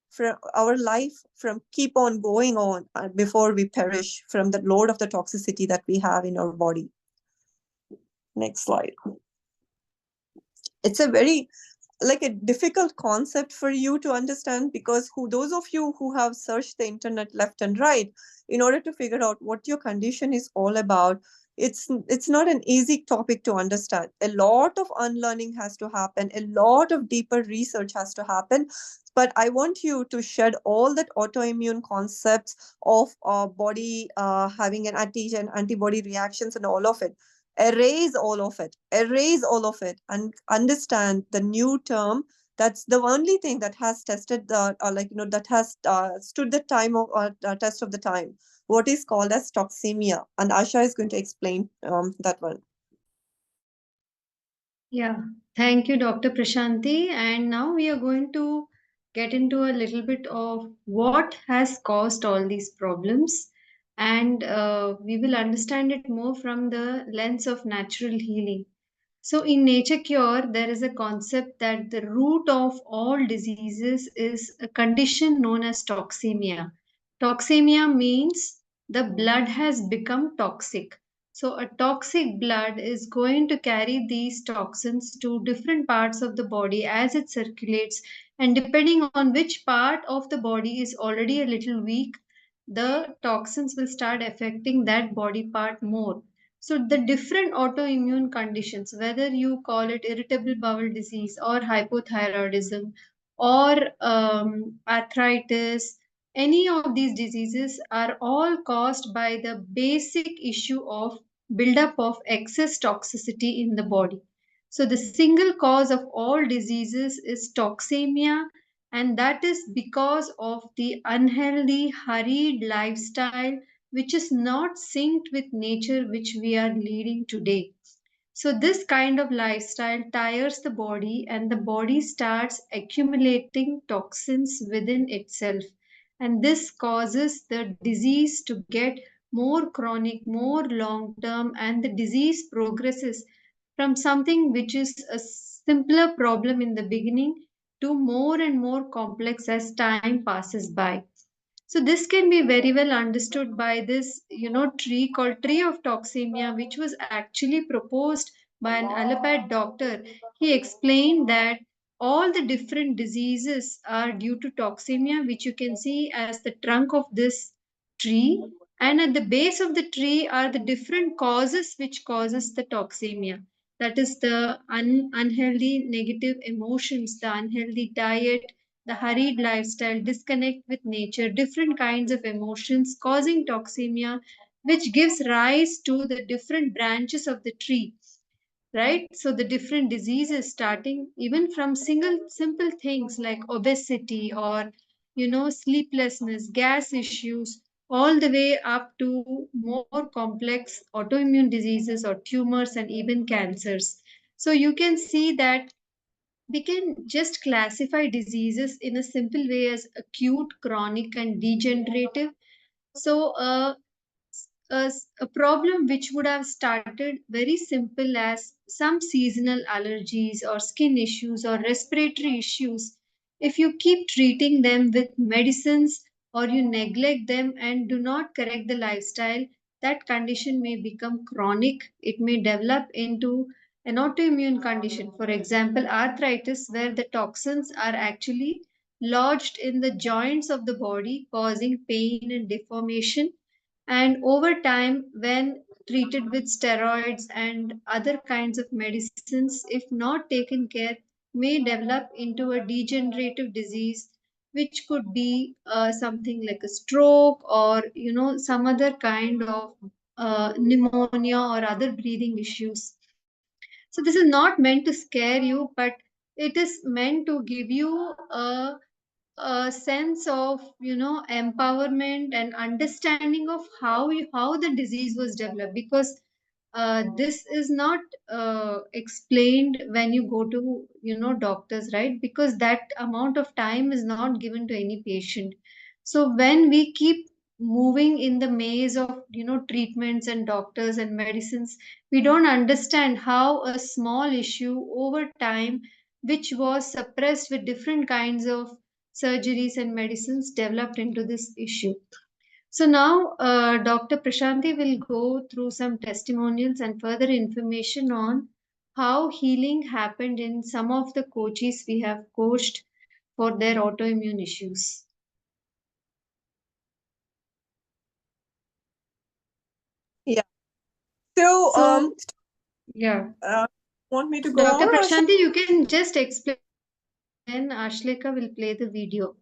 B: from our life, from keep on going on before we perish from the load of the toxicity that we have in our body. Next slide. It's a very a difficult concept for you to understand, because those of you who have searched the internet left and right in order to figure out what your condition is all about, it's not an easy topic to understand. A lot of unlearning has to happen, a lot of deeper research has to happen. But I want you to shed all that autoimmune concepts of body having an antigen, antibody reactions and all of it. Erase all of it and understand the new term. That's the only thing that has tested that has stood the time of test of the time, what is called as toxemia, and Asha is going to explain that one.
A: Yeah, thank you, Dr. Prashanthi. And now we are going to get into a little bit of what has caused all these problems. And we will understand it more from the lens of natural healing. So, in Nature Cure, there is a concept that the root of all diseases is a condition known as toxemia. Toxemia means the blood has become toxic. So a toxic blood is going to carry these toxins to different parts of the body as it circulates, and depending on which part of the body is already a little weak, the toxins will start affecting that body part more. So the different autoimmune conditions, whether you call it irritable bowel disease or hypothyroidism or arthritis, any of these diseases are all caused by the basic issue of buildup of excess toxicity in the body. So the single cause of all diseases is toxemia, and that is because of the unhealthy, hurried lifestyle which is not synced with nature, which we are leading today. So, this kind of lifestyle tires the body, and the body starts accumulating toxins within itself. And this causes the disease to get more chronic, more long term, and the disease progresses from something which is a simpler problem in the beginning to more and more complex as time passes by. So this can be very well understood by this, tree called tree of toxemia, which was actually proposed by an allopath doctor. He explained that all the different diseases are due to toxemia, which you can see as the trunk of this tree. And at the base of the tree are the different causes which causes the toxemia. That is the unhealthy negative emotions, the unhealthy diet, the hurried lifestyle, disconnect with nature, different kinds of emotions causing toxemia, which gives rise to the different branches of the tree, right? So the different diseases starting even from single simple things like obesity or sleeplessness, gas issues, all the way up to more complex autoimmune diseases or tumors and even cancers. So you can see that we can just classify diseases in a simple way as acute, chronic, and degenerative. So, a problem which would have started very simple as some seasonal allergies or skin issues or respiratory issues, if you keep treating them with medicines or you neglect them and do not correct the lifestyle, that condition may become chronic. It may develop into an autoimmune condition. For example, arthritis, where the toxins are actually lodged in the joints of the body, causing pain and deformation. And over time, when treated with steroids and other kinds of medicines, if not taken care, may develop into a degenerative disease, which could be something like a stroke or some other kind of pneumonia or other breathing issues. So this is not meant to scare you, but it is meant to give you a sense of empowerment and understanding of how the disease was developed, because this is not explained when you go to doctors, right? Because that amount of time is not given to any patient. So when we keep moving in the maze of treatments and doctors and medicines, we don't understand how a small issue over time, which was suppressed with different kinds of surgeries and medicines, developed into this issue. So now Dr. Prashanthi will go through some testimonials and further information on how healing happened in some of the coaches we have coached for their autoimmune issues.
B: Yeah. So,
A: So, yeah.
B: want me to go
A: Dr.
B: on, or
A: Prashanthi, you can just explain, then Ashleka will play the video.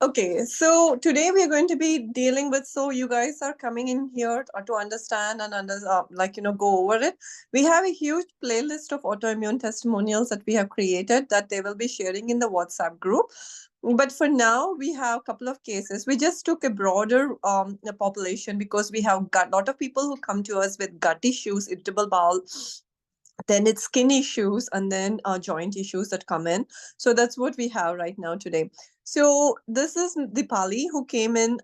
B: okay, so today we are going to be dealing with. So you guys are coming in here to understand and go over it. We have a huge playlist of autoimmune testimonials that we have created that they will be sharing in the WhatsApp group. But for now, we have a couple of cases. We just took a broader population because we have got a lot of people who come to us with gut issues, irritable bowel, then it's skin issues, and then joint issues that come in. So that's what we have right now today. So this is Dipali, who came in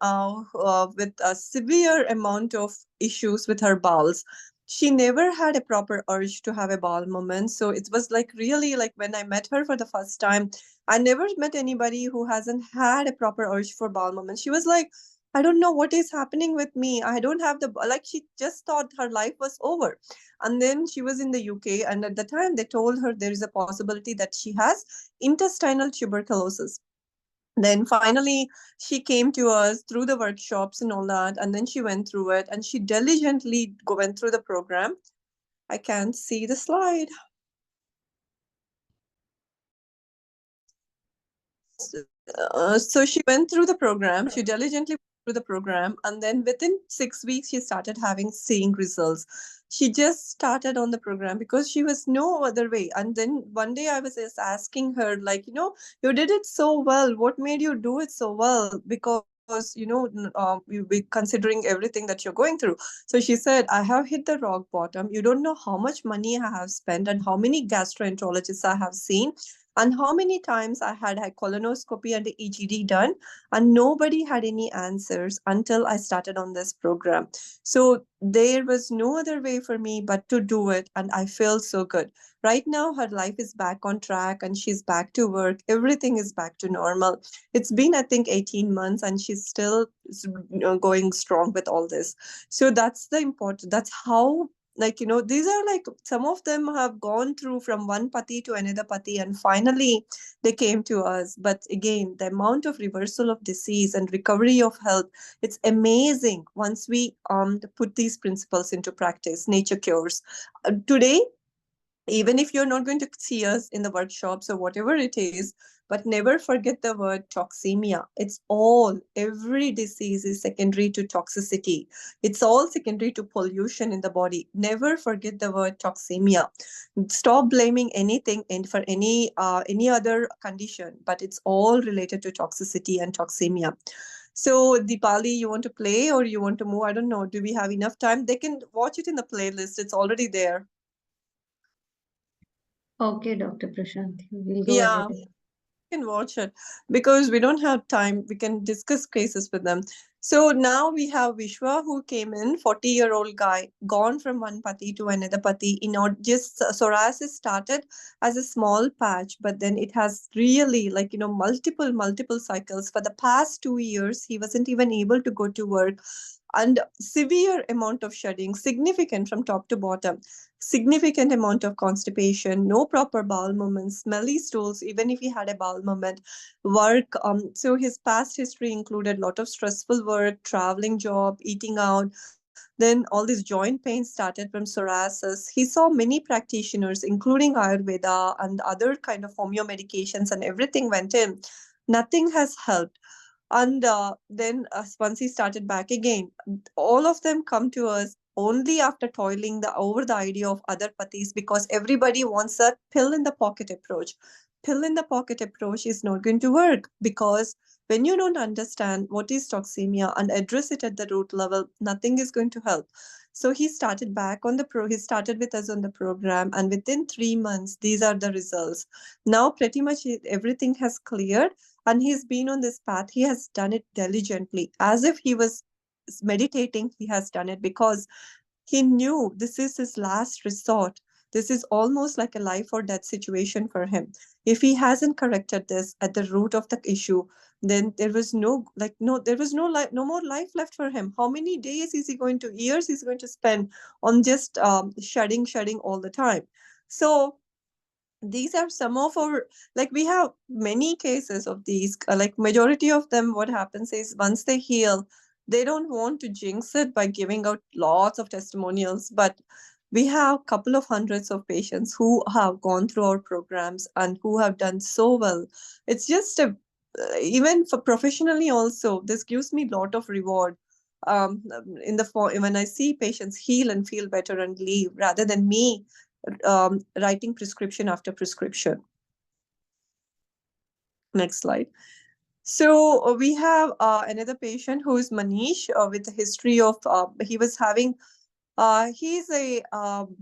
B: with a severe amount of issues with her bowels. She never had a proper urge to have a bowel movement. So it was like really like when I met her for the first time, I never met anybody who hasn't had a proper urge for bowel movement. She was like, I don't know what is happening with me. I don't have the, like, she just thought her life was over. And then she was in the UK, and at the time they told her there is a possibility that she has intestinal tuberculosis. Then finally she came to us through the workshops and all that, and then she went through it and she diligently went through the program. I can't see the slide. So she went through the program. She diligently went through the program, and then within 6 weeks, she started seeing results. She just started on the program because she was no other way. And then one day I was just asking her, like, you did it so well. What made you do it so well? Because you be considering everything that you're going through. So she said, I have hit the rock bottom. You don't know how much money I have spent and how many gastroenterologists I have seen and how many times I had colonoscopy and the EGD done, and nobody had any answers until I started on this program. So there was no other way for me but to do it, and I feel so good. Right now, her life is back on track and she's back to work. Everything is back to normal. It's been, I think, 18 months, and she's still going strong with all this. So that's the important, that's how, like, these are like, some of them have gone through from one pati to another pati, and finally they came to us. But again, the amount of reversal of disease and recovery of health, it's amazing once we put these principles into practice. Nature cures. Today, even if you're not going to see us in the workshops or whatever it is, but never forget the word toxemia. It's all, every disease is secondary to toxicity. It's all secondary to pollution in the body. Never forget the word toxemia. Stop blaming anything for any other condition, but it's all related to toxicity and toxemia. So, Deepali, you want to play or you want to move? I don't know. Do we have enough time? They can watch it in the playlist. It's already there.
A: Okay, Dr. Prashanthi, we'll go
B: Yeah,
A: ahead.
B: can watch it because we don't have time. We can discuss cases with them. So now we have Vishwa who came in, 40-year-old guy, gone from one pati to another pati. Just psoriasis started as a small patch, but then it has really, like, multiple cycles. For the past 2 years, he wasn't even able to go to work, and severe amount of shedding, significant from top to bottom, significant amount of constipation, no proper bowel movements, smelly stools, even if he had a bowel movement, work. So his past history included a lot of stressful work, traveling job, eating out. Then all these joint pains started from psoriasis. He saw many practitioners, including Ayurveda and other kind of homeo medications, and everything went in. Nothing has helped. And then once he started back again, all of them come to us only after toiling over the idea of other pathis, because everybody wants a pill in the pocket approach. Pill in the pocket approach is not going to work, because when you don't understand what is toxemia and address it at the root level, nothing is going to help. So he started back on he started with us on the program, and within 3 months, these are the results. Now pretty much everything has cleared, and he's been on this path. He has done it diligently, as if he was meditating. He has done it because he knew this is his last resort. This is almost like a life or death situation for him. If he hasn't corrected this at the root of the issue, then there was there was no life, no more life left for him. How many days is he going to, years he's going to spend on just shedding all the time? So these are some of our, like, we have many cases of these, like majority of them, what happens is once they heal, they don't want to jinx it by giving out lots of testimonials, but we have a couple of hundreds of patients who have gone through our programs and who have done so well. It's just a, even for professionally also, this gives me a lot of reward, in the form when I see patients heal and feel better and leave, rather than me writing prescription after prescription. Next slide. So we have another patient who is Manish, with a history of, he was having, he's a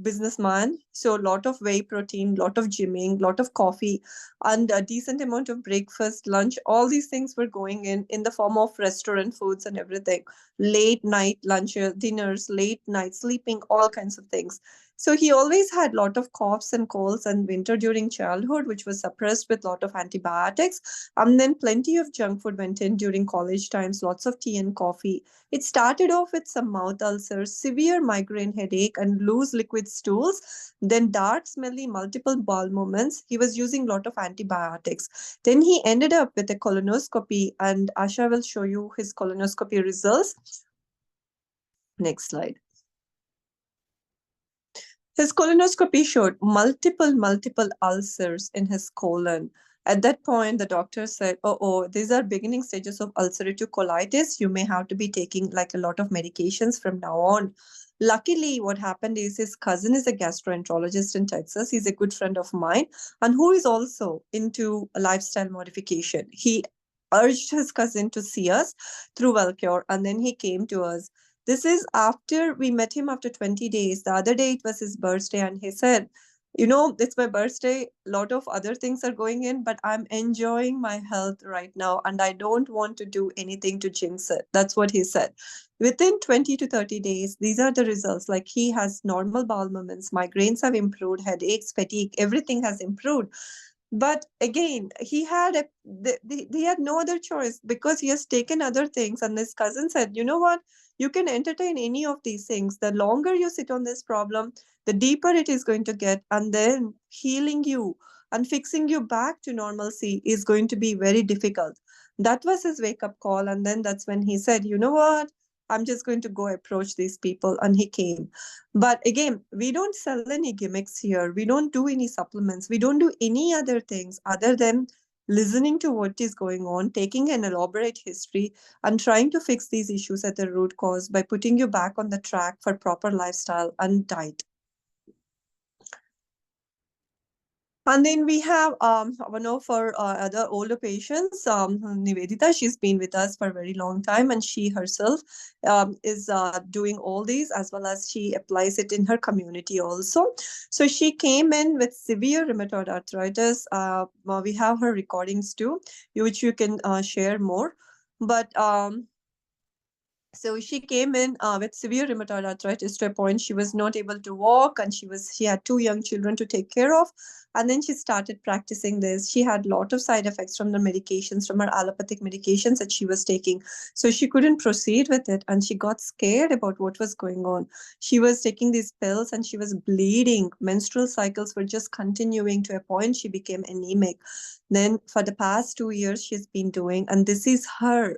B: businessman, so a lot of whey protein, lot of gymming, lot of coffee, and a decent amount of breakfast, lunch. All these things were going in the form of restaurant foods and everything. Late night lunch, dinners, late night sleeping, all kinds of things. So he always had a lot of coughs and colds and winter during childhood, which was suppressed with a lot of antibiotics. And then plenty of junk food went in during college times, lots of tea and coffee. It started off with some mouth ulcers, severe migraine headache, and loose liquid stools, then dark, smelly, multiple bowel movements. He was using a lot of antibiotics. Then he ended up with a colonoscopy, and Asha will show you his colonoscopy results. Next slide. His colonoscopy showed multiple ulcers in his colon. At that point, the doctor said, oh, these are beginning stages of ulcerative colitis. You may have to be taking like a lot of medications from now on. Luckily, what happened is his cousin is a gastroenterologist in Texas. He's a good friend of mine and who is also into a lifestyle modification. He urged his cousin to see us through Wellcure, and then he came to us. This is after we met him after 20 days. The other day it was his birthday, and he said, it's my birthday. A lot of other things are going in, but I'm enjoying my health right now, and I don't want to do anything to jinx it. That's what he said. Within 20 to 30 days, these are the results. Like he has normal bowel movements, migraines have improved, headaches, fatigue, everything has improved. But again, he had no other choice because he has taken other things. And his cousin said, you know what? You can entertain any of these things. The longer you sit on this problem, the deeper it is going to get. And then healing you and fixing you back to normalcy is going to be very difficult. That was his wake up call. And then that's when he said, you know what? I'm just going to go approach these people. And he came. But again, we don't sell any gimmicks here. We don't do any supplements. We don't do any other things other than listening to what is going on, taking an elaborate history, and trying to fix these issues at the root cause by putting you back on the track for proper lifestyle and diet. And then we have one of our other older patients, Nivedita. She's been with us for a very long time, and she herself is doing all these as well as she applies it in her community also. So she came in with severe rheumatoid arthritis. We have her recordings too, which you can share more. But so she came in with severe rheumatoid arthritis to a point she was not able to walk, and she had 2 young children to take care of. And then she started practicing this. She had a lot of side effects from the medications, from her allopathic medications that she was taking. So she couldn't proceed with it, and she got scared about what was going on. She was taking these pills and she was bleeding. Menstrual cycles were just continuing to a point she became anemic. Then for the past 2 years she's been doing, and this is her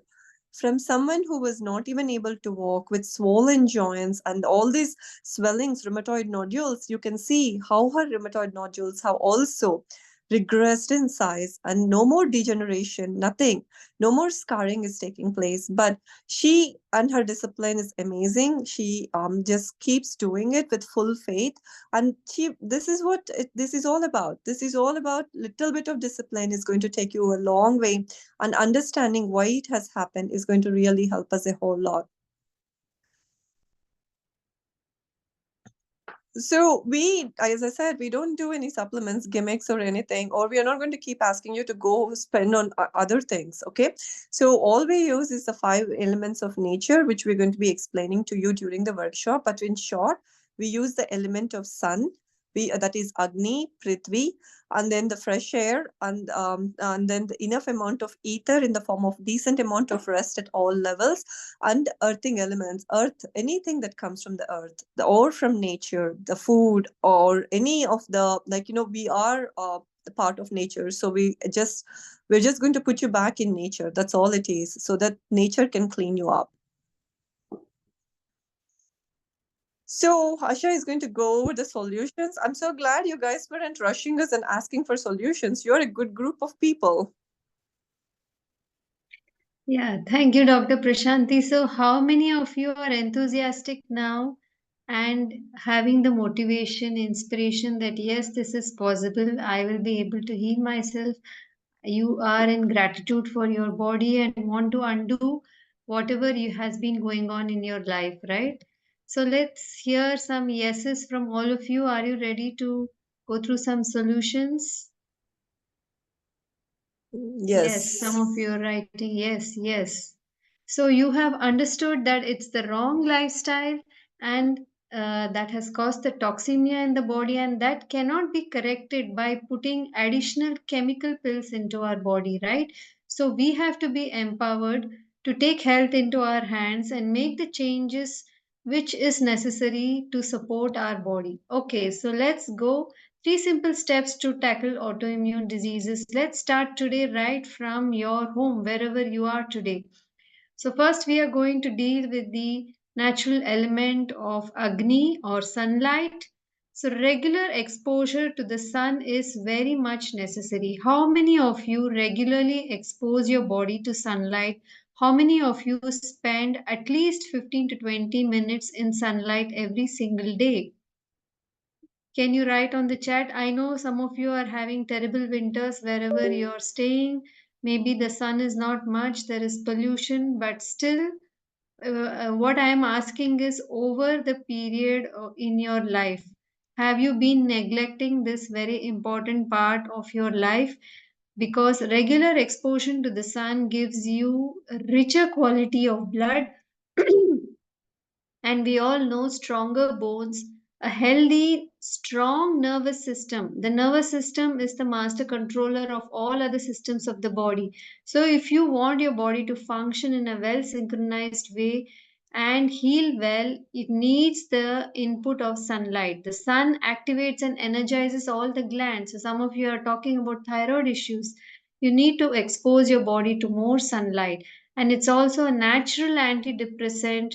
B: from someone who was not even able to walk with swollen joints and all these swellings, rheumatoid nodules. You can see how her rheumatoid nodules have also regressed in size, and no more degeneration, nothing, no more scarring is taking place. But she and her discipline is amazing. She just keeps doing it with full faith, and this is what this is all about. This is all about little bit of discipline is going to take you a long way, and understanding why it has happened is going to really help us a whole lot. So we, as I said, we don't do any supplements, gimmicks, or anything, or we are not going to keep asking you to go spend on other things. Okay. So all we use is the 5 elements of nature, which we're going to be explaining to you during the workshop. But in short, we use the element of sun. That is Agni, Prithvi, and then the fresh air, and then the enough amount of ether in the form of decent amount of rest at all levels, and earthing elements, earth, anything that comes from the earth, or from nature, the food, or any of the, we are the part of nature. So we're just going to put you back in nature. That's all it is, so that nature can clean you up. So Asha is going to go over the solutions. I'm so glad you guys weren't rushing us and asking for solutions. You're a good group of people.
A: Yeah, thank you, Dr. Prashanthi. So, how many of you are enthusiastic now and having the motivation, inspiration that yes, this is possible, I will be able to heal myself? You are in gratitude for your body and want to undo whatever you has been going on in your life, right? So, let's hear some yeses from all of you. Are you ready to go through some solutions? Yes, some of you are writing yes, yes. So you have understood that it's the wrong lifestyle and that has caused the toxemia in the body, and that cannot be corrected by putting additional chemical pills into our body, right? So we have to be empowered to take health into our hands and make the changes which is necessary to support our body. Okay, so let's go. Three simple steps to tackle autoimmune diseases. Let's start today right from your home, wherever you are today. So, first, we are going to deal with the natural element of Agni or sunlight. So, regular exposure to the sun is very much necessary. How many of you regularly expose your body to sunlight? How many of you spend at least 15 to 20 minutes in sunlight every single day? Can you write on the chat? I know some of you are having terrible winters wherever you're staying. Maybe the sun is not much, there is pollution, but still what I am asking is over the period in your life, have you been neglecting this very important part of your life? Because regular exposure to the sun gives you a richer quality of blood and we all know stronger bones, a healthy, strong nervous system. The nervous system is the master controller of all other systems of the body. So, if you want your body to function in a well synchronized way and heal well, it needs the input of sunlight. The sun activates and energizes all the glands. So, some of you are talking about thyroid issues. You need to expose your body to more sunlight, and it's also a natural antidepressant,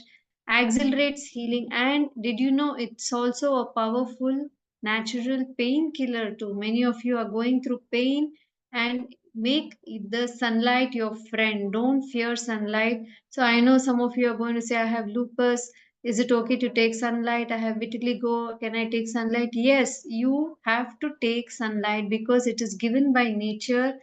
A: accelerates healing, and did you know it's also a powerful natural painkiller too? Many of you are going through pain, and make the sunlight your friend. Don't fear sunlight. So I know some of you are going to say, I have lupus, is it okay to take sunlight? I have vitiligo, can I take sunlight? Yes, you have to take sunlight because it is given by nature,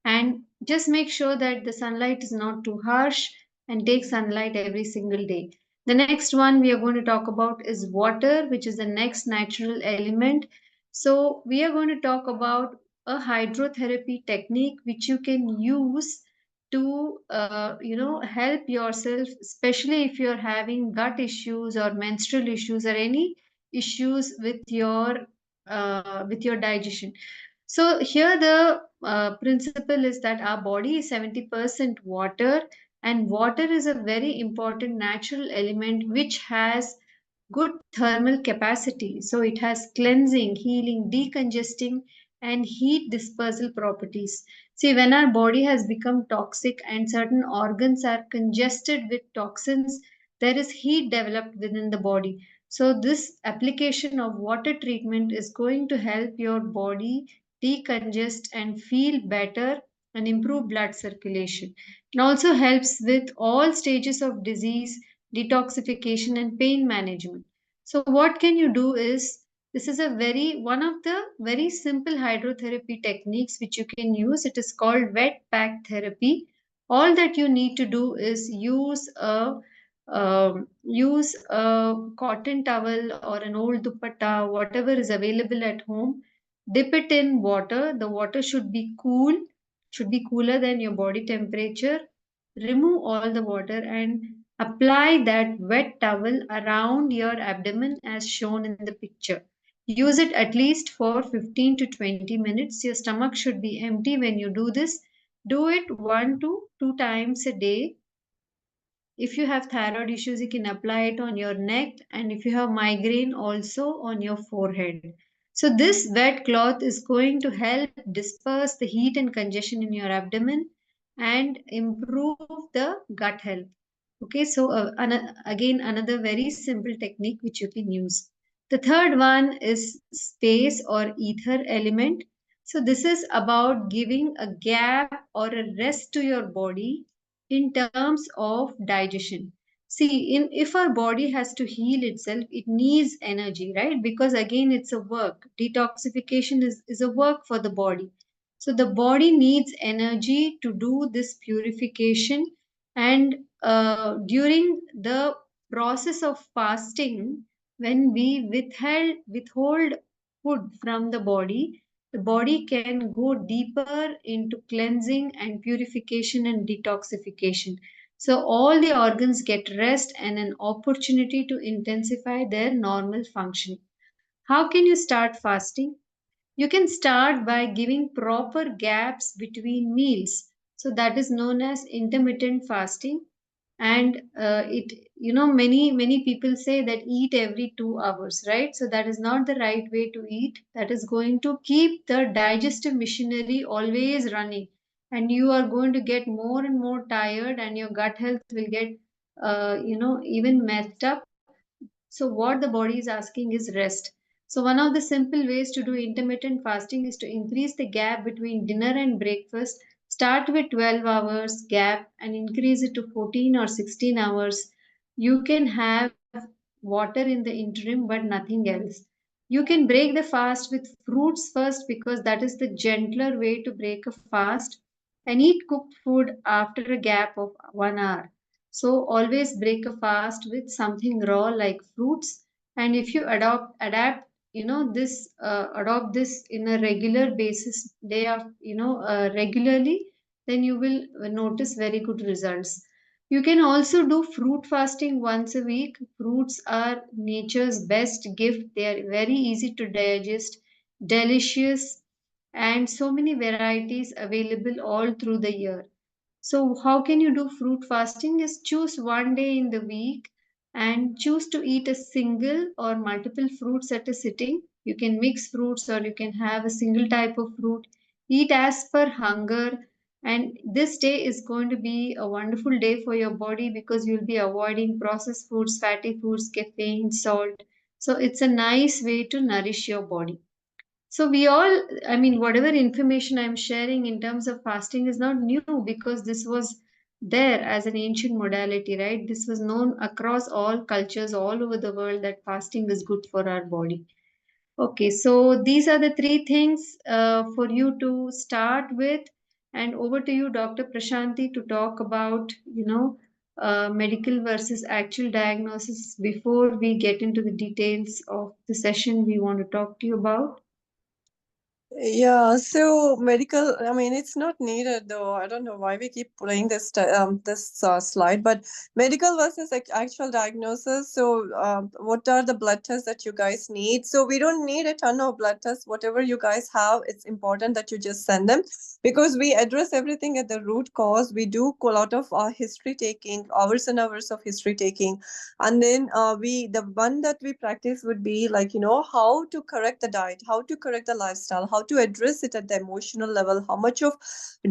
A: and just make sure that the sunlight is not too harsh, and take sunlight every single day. The next one we are going to talk about is water, which is the next natural element. So we are going to talk about a hydrotherapy technique which you can use to help yourself, especially if you're having gut issues or menstrual issues or any issues with your digestion. So here the principle is that our body is 70% water, and water is a very important natural element which has good thermal capacity. So it has cleansing, healing, decongesting, and heat dispersal properties. See, when our body has become toxic and certain organs are congested with toxins, there is heat developed within the body. So this application of water treatment is going to help your body decongest and feel better and improve blood circulation. It also helps with all stages of disease, detoxification, and pain management. So what can you do is, this is a very one of the very simple hydrotherapy techniques which you can use. It is called wet pack therapy. All that you need to do is use a cotton towel or an old dupatta, whatever is available at home. Dip it in water. The water should be cool, should be cooler than your body temperature. Remove all the water and apply that wet towel around your abdomen as shown in the picture. Use it at least for 15 to 20 minutes. Your stomach should be empty when you do this. Do it 1 to 2 times a day. If you have thyroid issues, you can apply it on your neck, and if you have migraine, also on your forehead. So, this wet cloth is going to help disperse the heat and congestion in your abdomen and improve the gut health. Okay, so again, another very simple technique which you can use. The third one is space or ether element. So, this is about giving a gap or a rest to your body in terms of digestion. See, in if our body has to heal itself, it needs energy, right? Because again, it's a work. Detoxification is a work for the body. So the body needs energy to do this purification, and during the process of fasting, when we withhold food from the body can go deeper into cleansing and purification and detoxification. So all the organs get rest and an opportunity to intensify their normal function. How can you start fasting? You can start by giving proper gaps between meals. So that is known as intermittent fasting. And many people say that eat every 2 hours, right? So that is not the right way to eat. That is going to keep the digestive machinery always running, and you are going to get more and more tired, and your gut health will get even messed up. So what the body is asking is rest. So one of the simple ways to do intermittent fasting is to increase the gap between dinner and breakfast. Start with 12 hours gap and increase it to 14 or 16 hours. You can have water in the interim but nothing else. You can break the fast with fruits first, because that is the gentler way to break a fast, and eat cooked food after a gap of 1 hour. So always break a fast with something raw like fruits. And if you adapt, adopt this in a regular basis, day of regularly, then you will notice very good results. You can also do fruit fasting once a week. Fruits are nature's best gift. They are very easy to digest, delicious, and so many varieties available all through the year. So, how can you do fruit fasting? Is choose one day in the week and choose to eat a single or multiple fruits at a sitting. You can mix fruits or you can have a single type of fruit. Eat as per hunger. And this day is going to be a wonderful day for your body, because you'll be avoiding processed foods, fatty foods, caffeine, salt. So, it's a nice way to nourish your body. So we all, I mean, whatever information I'm sharing in terms of fasting is not new, because this was there as an ancient modality, right? This was known across all cultures all over the world that fasting is good for our body. Okay, so these are the three things for you to start with. And over to you, Dr. Prashanthi, to talk about, medical versus actual diagnosis before we get into the details of the session we want to talk to you about.
B: Yeah, so medical, I mean, it's not needed though. I don't know why we keep playing this slide, but medical versus actual diagnosis. So, what are the blood tests that you guys need? So, we don't need a ton of blood tests. Whatever you guys have, it's important that you just send them, because we address everything at the root cause. We do a lot of history taking, hours and hours of history taking, and then the one that we practice would be like, how to correct the diet, how to correct the lifestyle, how to address it at the emotional level, how much of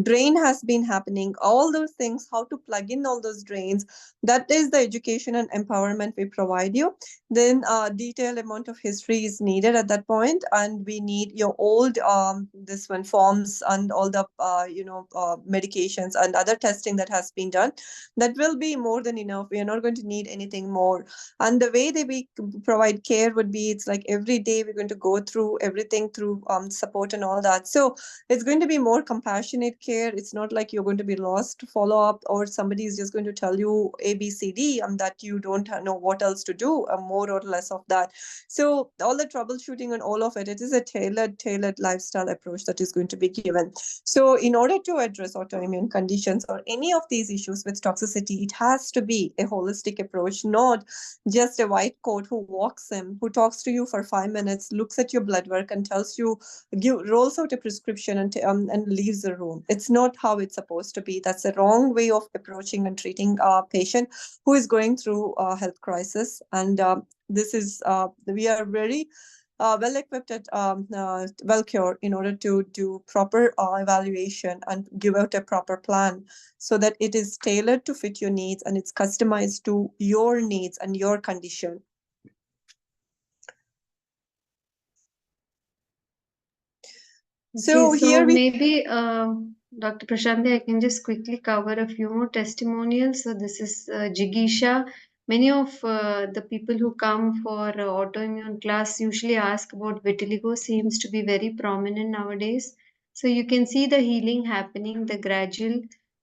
B: drain has been happening, all those things, how to plug in all those drains. That is the education and empowerment we provide you. Then detailed amount of history is needed at that point, and we need your old this one forms and all the medications and other testing that has been done. That will be more than enough. We are not going to need anything more. And the way that we provide care would be, it's like every day we're going to go through everything through support and all that. So it's going to be more compassionate care. It's not like you're going to be lost to follow up, or somebody is just going to tell you ABCD and that you don't know what else to do, more or less of that. So all the troubleshooting and all of it, it is a tailored lifestyle approach that is going to be given. So in order to address autoimmune conditions or any of these issues with toxicity, it has to be a holistic approach, not just a white coat who walks in, who talks to you for 5 minutes, looks at your blood work and tells you, rolls out a prescription and leaves the room. It's not how it's supposed to be. That's a wrong way of approaching and treating a patient who is going through a health crisis. And this is, we are very well equipped at Wellcure in order to do proper evaluation and give out a proper plan, so that it is tailored to fit your needs and it's customized to your needs and your condition. So
A: Okay,
B: here
A: so
B: we
A: maybe Dr. Prashanthi, I can just quickly cover a few more testimonials. So this is Jigisha. Many of the people who come for autoimmune class usually ask about vitiligo. Seems to be very prominent nowadays. So you can see the healing happening, the gradual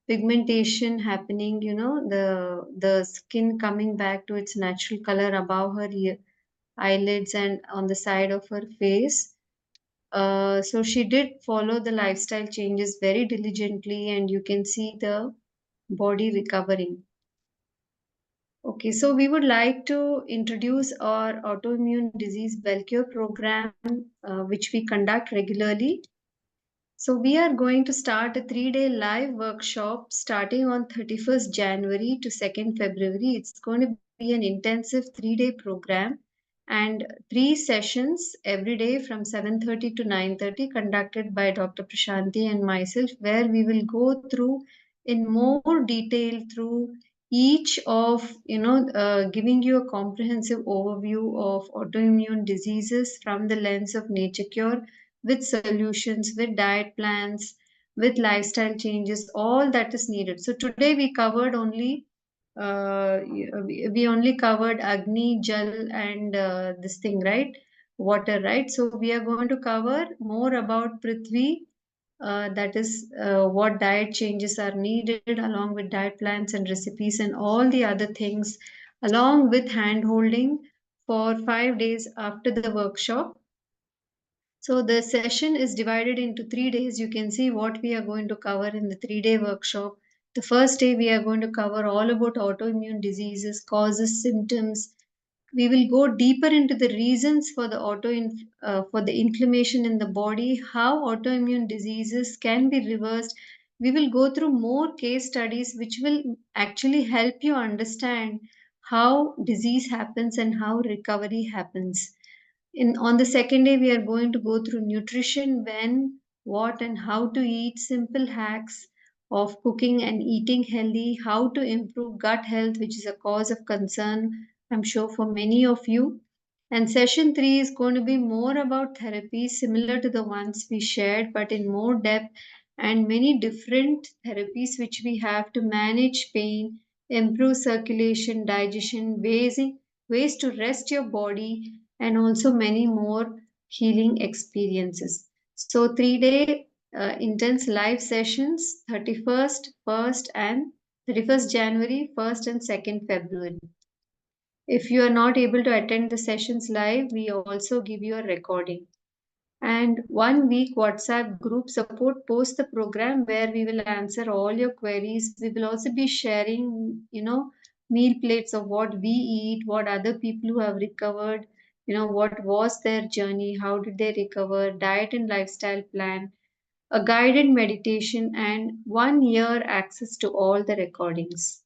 A: pigmentation happening. The skin coming back to its natural color above her eyelids and on the side of her face. So she did follow the lifestyle changes very diligently, and you can see the body recovering. Okay, so we would like to introduce our autoimmune disease Wellcure program, which we conduct regularly. So we are going to start a 3-day live workshop starting on 31st January to 2nd February. It's going to be an intensive 3-day program and 3 sessions every day from 7:30 to 9:30 conducted by Dr. Prashanthi and myself, where we will go through in more detail through each of giving you a comprehensive overview of autoimmune diseases from the lens of nature cure, with solutions, with diet plans, with lifestyle changes, all that is needed. So today we covered only we only covered Agni, Jal, and this thing, right? Water, right? So we are going to cover more about Prithvi. That is what diet changes are needed, along with diet plans and recipes and all the other things, along with hand holding for 5 days after the workshop. So the session is divided into 3 days. You can see what we are going to cover in the 3-day workshop. The first day we are going to cover all about autoimmune diseases, causes, symptoms. We will go deeper into the reasons for the for the inflammation in the body, how autoimmune diseases can be reversed. We will go through more case studies which will actually help you understand how disease happens and how recovery happens. On the second day we are going to go through nutrition, when, what, and how to eat, simple hacks of cooking and eating healthy, how to improve gut health, which is a cause of concern, I'm sure, for many of you. And session 3 is going to be more about therapies similar to the ones we shared, but in more depth, and many different therapies which we have to manage pain, improve circulation, digestion, ways to rest your body, and also many more healing experiences. So 3-day intense live sessions, 31st, 1st, and 31st January, 1st and 2nd February. If you are not able to attend the sessions live, we also give you a recording. And 1 week WhatsApp group support post the program, where we will answer all your queries. We will also be sharing, meal plates of what we eat, what other people who have recovered, what was their journey, how did they recover, diet and lifestyle plan, a guided meditation, and 1 year access to all the recordings.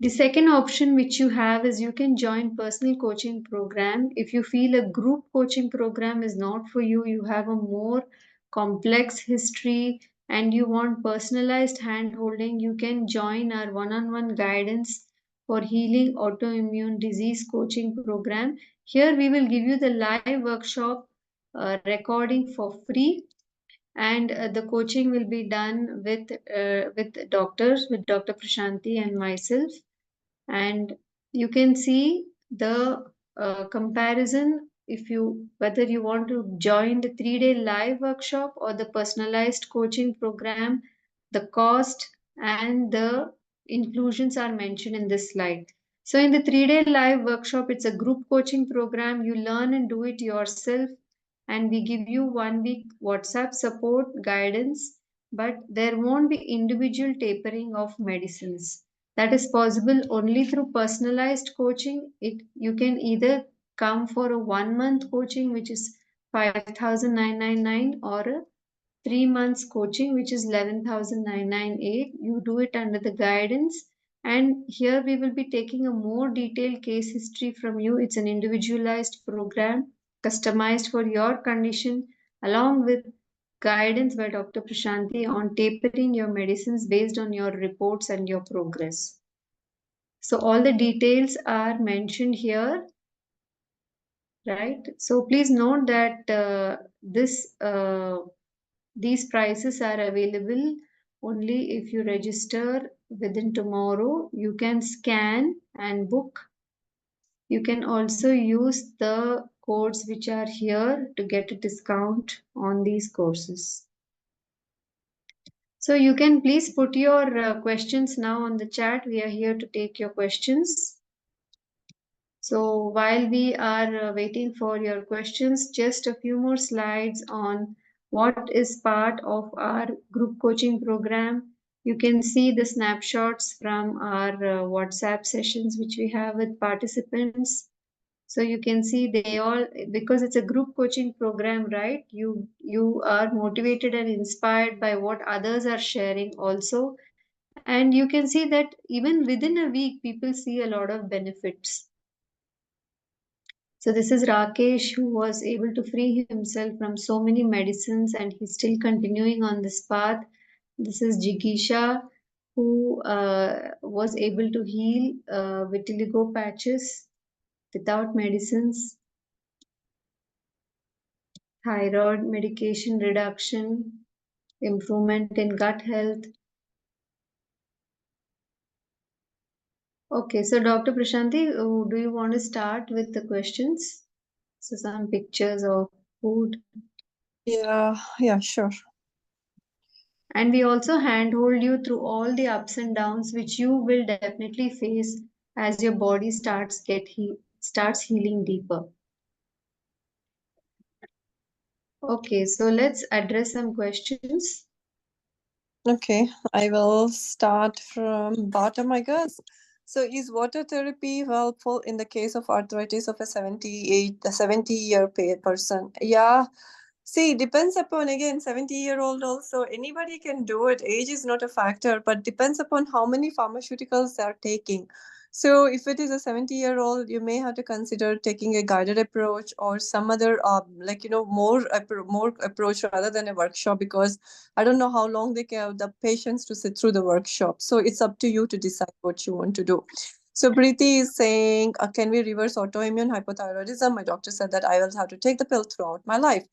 A: The second option which you have is you can join personal coaching program. If you feel a group coaching program is not for you, you have a more complex history and you want personalized hand holding, you can join our one-on-one guidance for healing autoimmune disease coaching program. Here we will give you the live workshop recording for free, and the coaching will be done with doctors, with Dr. Prashanthi and myself. And you can see the comparison, if you whether you want to join the 3-day live workshop or the personalized coaching program. The cost and the inclusions are mentioned in this slide. So in the 3-day live workshop, it's a group coaching program. You learn and do it yourself, and we give you 1 week WhatsApp support guidance, but there won't be individual tapering of medicines. That is possible only through personalized coaching. You can either come for a 1 month coaching, which is 5,999, or a 3 months coaching, which is 11,998. You do it under the guidance, and here we will be taking a more detailed case history from you. It's an individualized program customized for your condition, along with guidance by Dr. Prashanthi on tapering your medicines based on your reports and your progress. So all the details are mentioned here, right? So please note that these prices are available only if you register within tomorrow. You can scan and book. You can also use the codes which are here to get a discount on these courses. So you can please put your questions now on the chat. We are here to take your questions. So while we are waiting for your questions, just a few more slides on what is part of our group coaching program. You can see the snapshots from our WhatsApp sessions which we have with participants. So you can see they all, because it's a group coaching program, right? You are motivated and inspired by what others are sharing also. And you can see that even within a week, people see a lot of benefits. So this is Rakesh, who was able to free himself from so many medicines and he's still continuing on this path. This is Jigisha, who was able to heal vitiligo patches without medicines, thyroid medication reduction, improvement in gut health. Okay, so Dr. Prashanthi, do you want to start with the questions? So some pictures of food.
B: Yeah, sure.
A: And we also handhold you through all the ups and downs which you will definitely face as your body starts healing deeper. Okay, so let's address some questions.
B: Okay, I will start from bottom, I guess. So, is water therapy helpful in the case of arthritis of a 70-year person? Yeah, see, depends upon again 70-year-old also. Anybody can do it. Age is not a factor, but depends upon how many pharmaceuticals they are taking. So, if it is a 70-year-old, you may have to consider taking a guided approach or some other, more approach rather than a workshop, because I don't know how long they can have the patience to sit through the workshop. So, it's up to you to decide what you want to do. So Preeti is saying, can we reverse autoimmune hypothyroidism? My doctor said that I will have to take the pill throughout my life.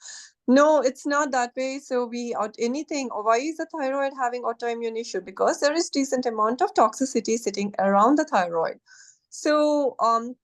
B: No, it's not that way. So we out anything. Why is the thyroid having autoimmune issue? Because there is decent amount of toxicity sitting around the thyroid. So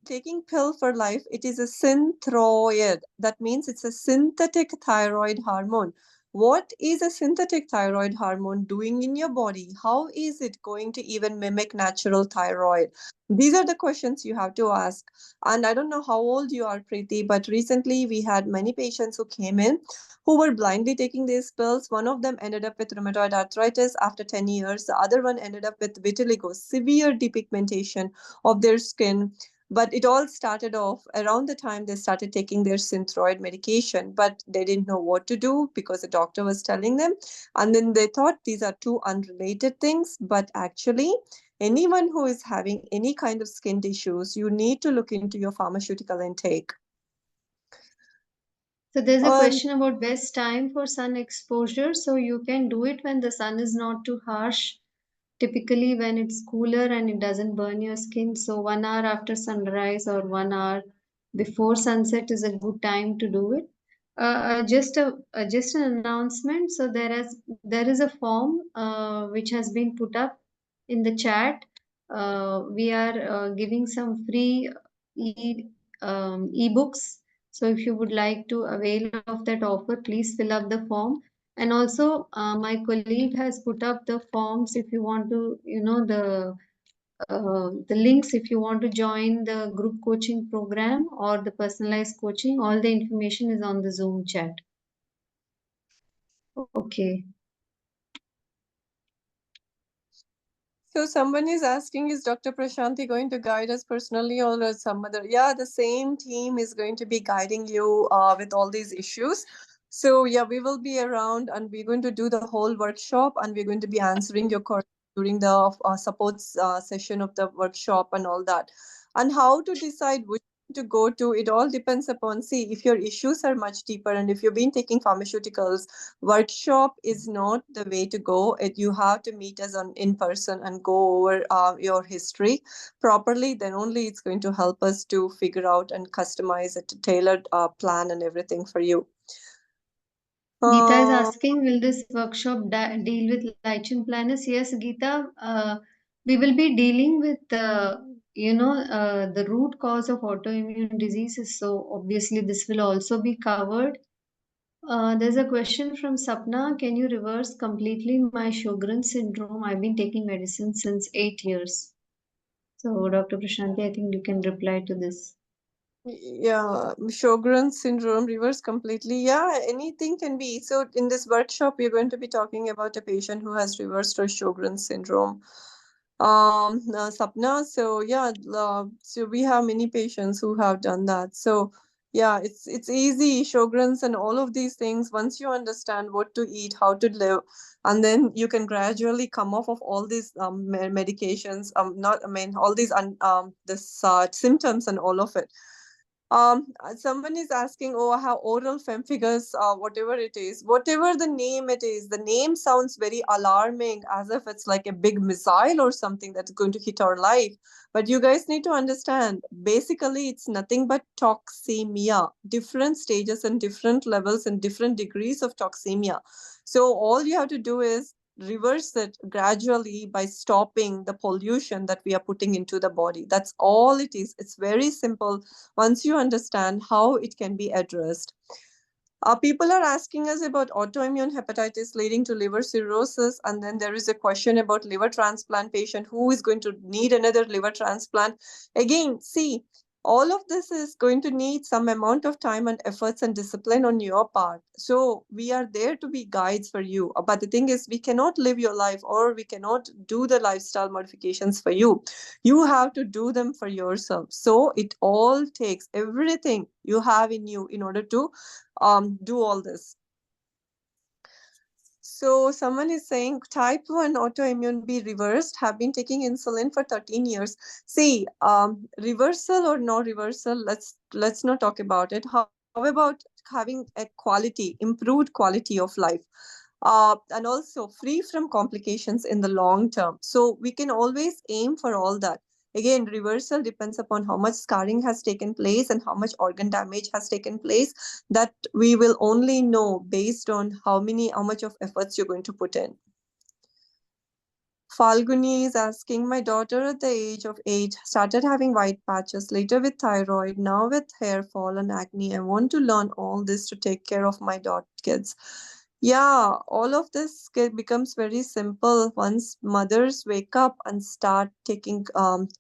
B: taking pill for life, it is a synthroid. That means it's a synthetic thyroid hormone. What is a synthetic thyroid hormone doing in your body? How is it going to even mimic natural thyroid? These are the questions you have to ask. And I don't know how old you are, Preeti, but recently we had many patients who came in who were blindly taking these pills. One of them ended up with rheumatoid arthritis after 10 years. The other one ended up with vitiligo, severe depigmentation of their skin. But it all started off around the time they started taking their synthroid medication, but they didn't know what to do because the doctor was telling them. And then they thought these are two unrelated things, but actually, anyone who is having any kind of skin issues, you need to look into your pharmaceutical intake.
A: So there's a question about best time for sun exposure. So you can do it when the sun is not too harsh, typically when it's cooler and it doesn't burn your skin. So 1 hour after sunrise or 1 hour before sunset is a good time to do it. Just an announcement. So there is a form which has been put up in the chat. We are giving some free ebooks. So if you would like to avail of that offer, please fill up the form. And also, my colleague has put up the forms if you want to, the links if you want to join the group coaching program or the personalized coaching. All the information is on the Zoom chat. Okay.
B: So someone is asking, is Dr. Prashanthi going to guide us personally or some other? Yeah, the same team is going to be guiding you with all these issues. So yeah, we will be around and we're going to do the whole workshop and we're going to be answering your questions during the support session of the workshop and all that. And how to decide which to go to, it all depends upon, see, if your issues are much deeper and if you've been taking pharmaceuticals, workshop is not the way to go. You have to meet us in person and go over your history properly. Then only it's going to help us to figure out and customize a tailored plan and everything for you.
A: Geeta is asking, will this workshop deal with lichen planus? Yes, Geeta, we will be dealing with, the root cause of autoimmune diseases. So obviously this will also be covered. There's a question from Sapna. Can you reverse completely my Sjogren's syndrome? I've been taking medicine since 8 years. So Dr. Prashanthi, I think you can reply to this.
B: Yeah, Sjogren's syndrome reverse completely. Yeah, anything can be. So in this workshop, we're going to be talking about a patient who has reversed her Sjogren's syndrome. Sapna. So yeah, so we have many patients who have done that. So yeah, it's easy. Sjogren's and all of these things. Once you understand what to eat, how to live, and then you can gradually come off of all these medications. Not I mean all these this symptoms and all of it. Someone is asking, oh, how oral pemphigus, whatever it is, whatever the name it is, the name sounds very alarming, as if it's like a big missile or something that's going to hit our life. But you guys need to understand, basically, it's nothing but toxemia, different stages and different levels and different degrees of toxemia. So all you have to do is reverse it gradually by stopping the pollution that we are putting into the body. That's all it is. It's very simple once you understand how it can be addressed. People are asking us about autoimmune hepatitis leading to liver cirrhosis, and then there is a question about liver transplant patient who is going to need another liver transplant. Again, see, all of this is going to need some amount of time and efforts and discipline on your part. So we are there to be guides for you. But the thing is, we cannot live your life or we cannot do the lifestyle modifications for you. You have to do them for yourself. So it all takes everything you have in you in order to do all this. So someone is saying type 1 autoimmune be reversed, have been taking insulin for 13 years. See, reversal or no reversal, let's not talk about it. How about having a quality, improved quality of life? And also free from complications in the long term. So we can always aim for all that. Again, reversal depends upon how much scarring has taken place and how much organ damage has taken place. That we will only know based on how much of efforts you're going to put in. Falguni is asking, my daughter at the age of 8 started having white patches, later with thyroid, now with hair fall and acne. I want to learn all this to take care of my kids. Yeah, all of this becomes very simple once mothers wake up and start taking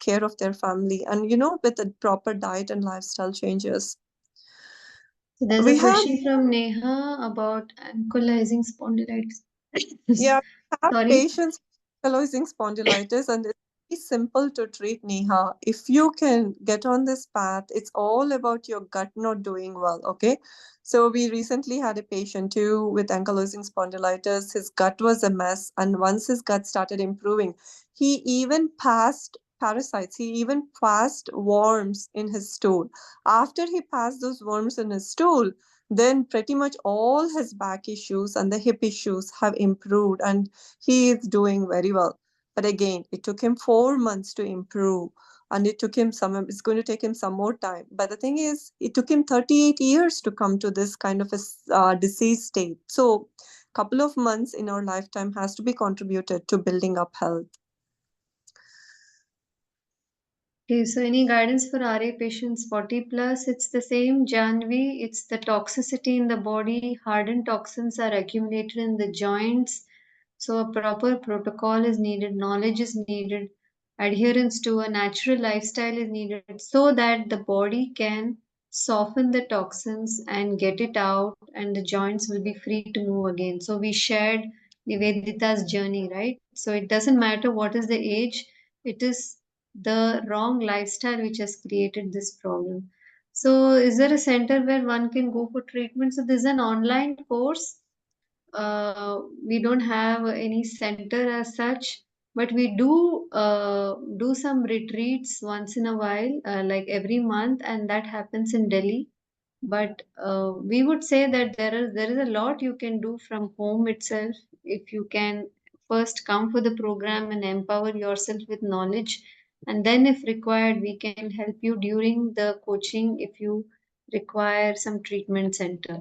B: care of their family and, with the proper diet and lifestyle changes.
A: So there's
B: We
A: a
B: have,
A: question from Neha about ankylosing spondylitis.
B: yeah, we have
A: Sorry.
B: patients with ankylosing spondylitis, and it's very simple to treat, Neha. If you can get on this path, it's all about your gut not doing well, okay? So we recently had a patient too with ankylosing spondylitis. His gut was a mess, and once his gut started improving, he even passed parasites. He even passed worms in his stool. After he passed those worms in his stool, then pretty much all his back issues and the hip issues have improved and he is doing very well. But again, it took him 4 months to improve and it's going to take him some more time. But the thing is, it took him 38 years to come to this kind of a disease state. So couple of months in our lifetime has to be contributed to building up health.
A: Okay, so any guidance for RA patients 40 plus? It's the same, Janvi. It's the toxicity in the body. Hardened toxins are accumulated in the joints. So a proper protocol is needed, knowledge is needed, adherence to a natural lifestyle is needed so that the body can soften the toxins and get it out and the joints will be free to move again. So we shared Nivedita's journey, right? So it doesn't matter what is the age, it is the wrong lifestyle which has created this problem. So, is there a center where one can go for treatment? So, this is an online course. We don't have any center as such, but we do some retreats once in a while, like every month, and that happens in Delhi. But we would say that there is a lot you can do from home itself if you can first come for the program and empower yourself with knowledge, and then if required we can help you during the coaching if you require some treatment center.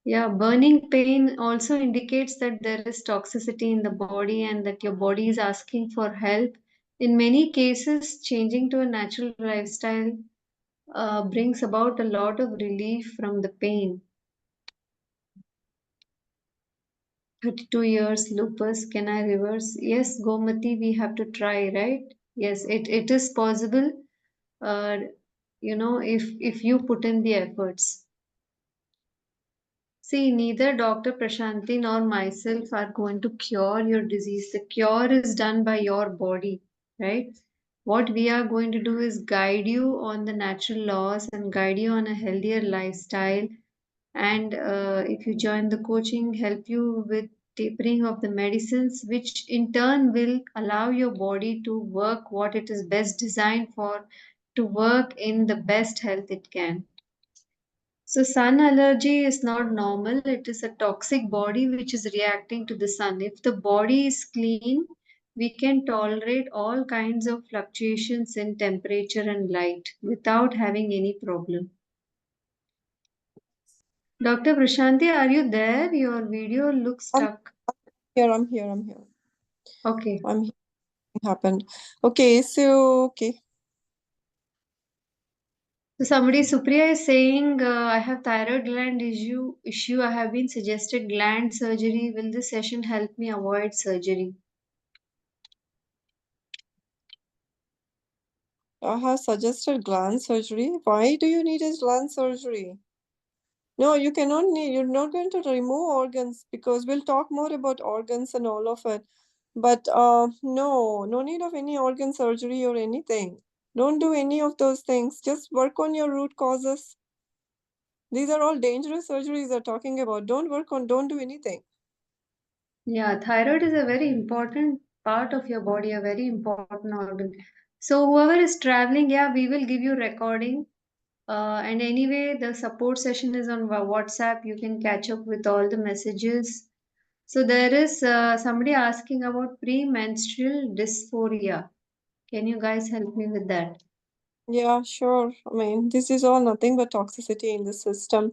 A: Yeah, burning pain also indicates that there is toxicity in the body and that your body is asking for help. In many cases, changing to a natural lifestyle brings about a lot of relief from the pain. 32 years, lupus, can I reverse? Yes, Gomati, we have to try, right? Yes, it is possible, uh, if you put in the efforts. See, neither Dr. Prashanthi nor myself are going to cure your disease. The cure is done by your body, right? What we are going to do is guide you on the natural laws and guide you on a healthier lifestyle. And if you join the coaching, help you with tapering of the medicines, which in turn will allow your body to work what it is best designed for, to work in the best health it can. So, sun allergy is not normal. It is a toxic body which is reacting to the sun. If the body is clean, we can tolerate all kinds of fluctuations in temperature and light without having any problem. Dr. Prashanthi, are you there? Your video looks
B: I'm
A: stuck.
B: here, I'm here, I'm here.
A: Okay.
B: I'm here. It happened. Okay, so okay.
A: So somebody, Supriya is saying, I have thyroid gland issue. I have been suggested gland surgery. Will this session help me avoid surgery?
B: I have suggested gland surgery. Why do you need a gland surgery? No, you cannot need, you're not going to remove organs because we'll talk more about organs and all of it. But no need of any organ surgery or anything. Don't do any of those things. Just work on your root causes. These are all dangerous surgeries they're talking about. Don't do anything.
A: Yeah, thyroid is a very important part of your body, a very important organ. So whoever is traveling, yeah, we will give you recording. And anyway, the support session is on WhatsApp. You can catch up with all the messages. So there is somebody asking about premenstrual dysphoria. Can you guys help me with that?
B: Yeah, sure. I mean, this is all nothing but toxicity in the system.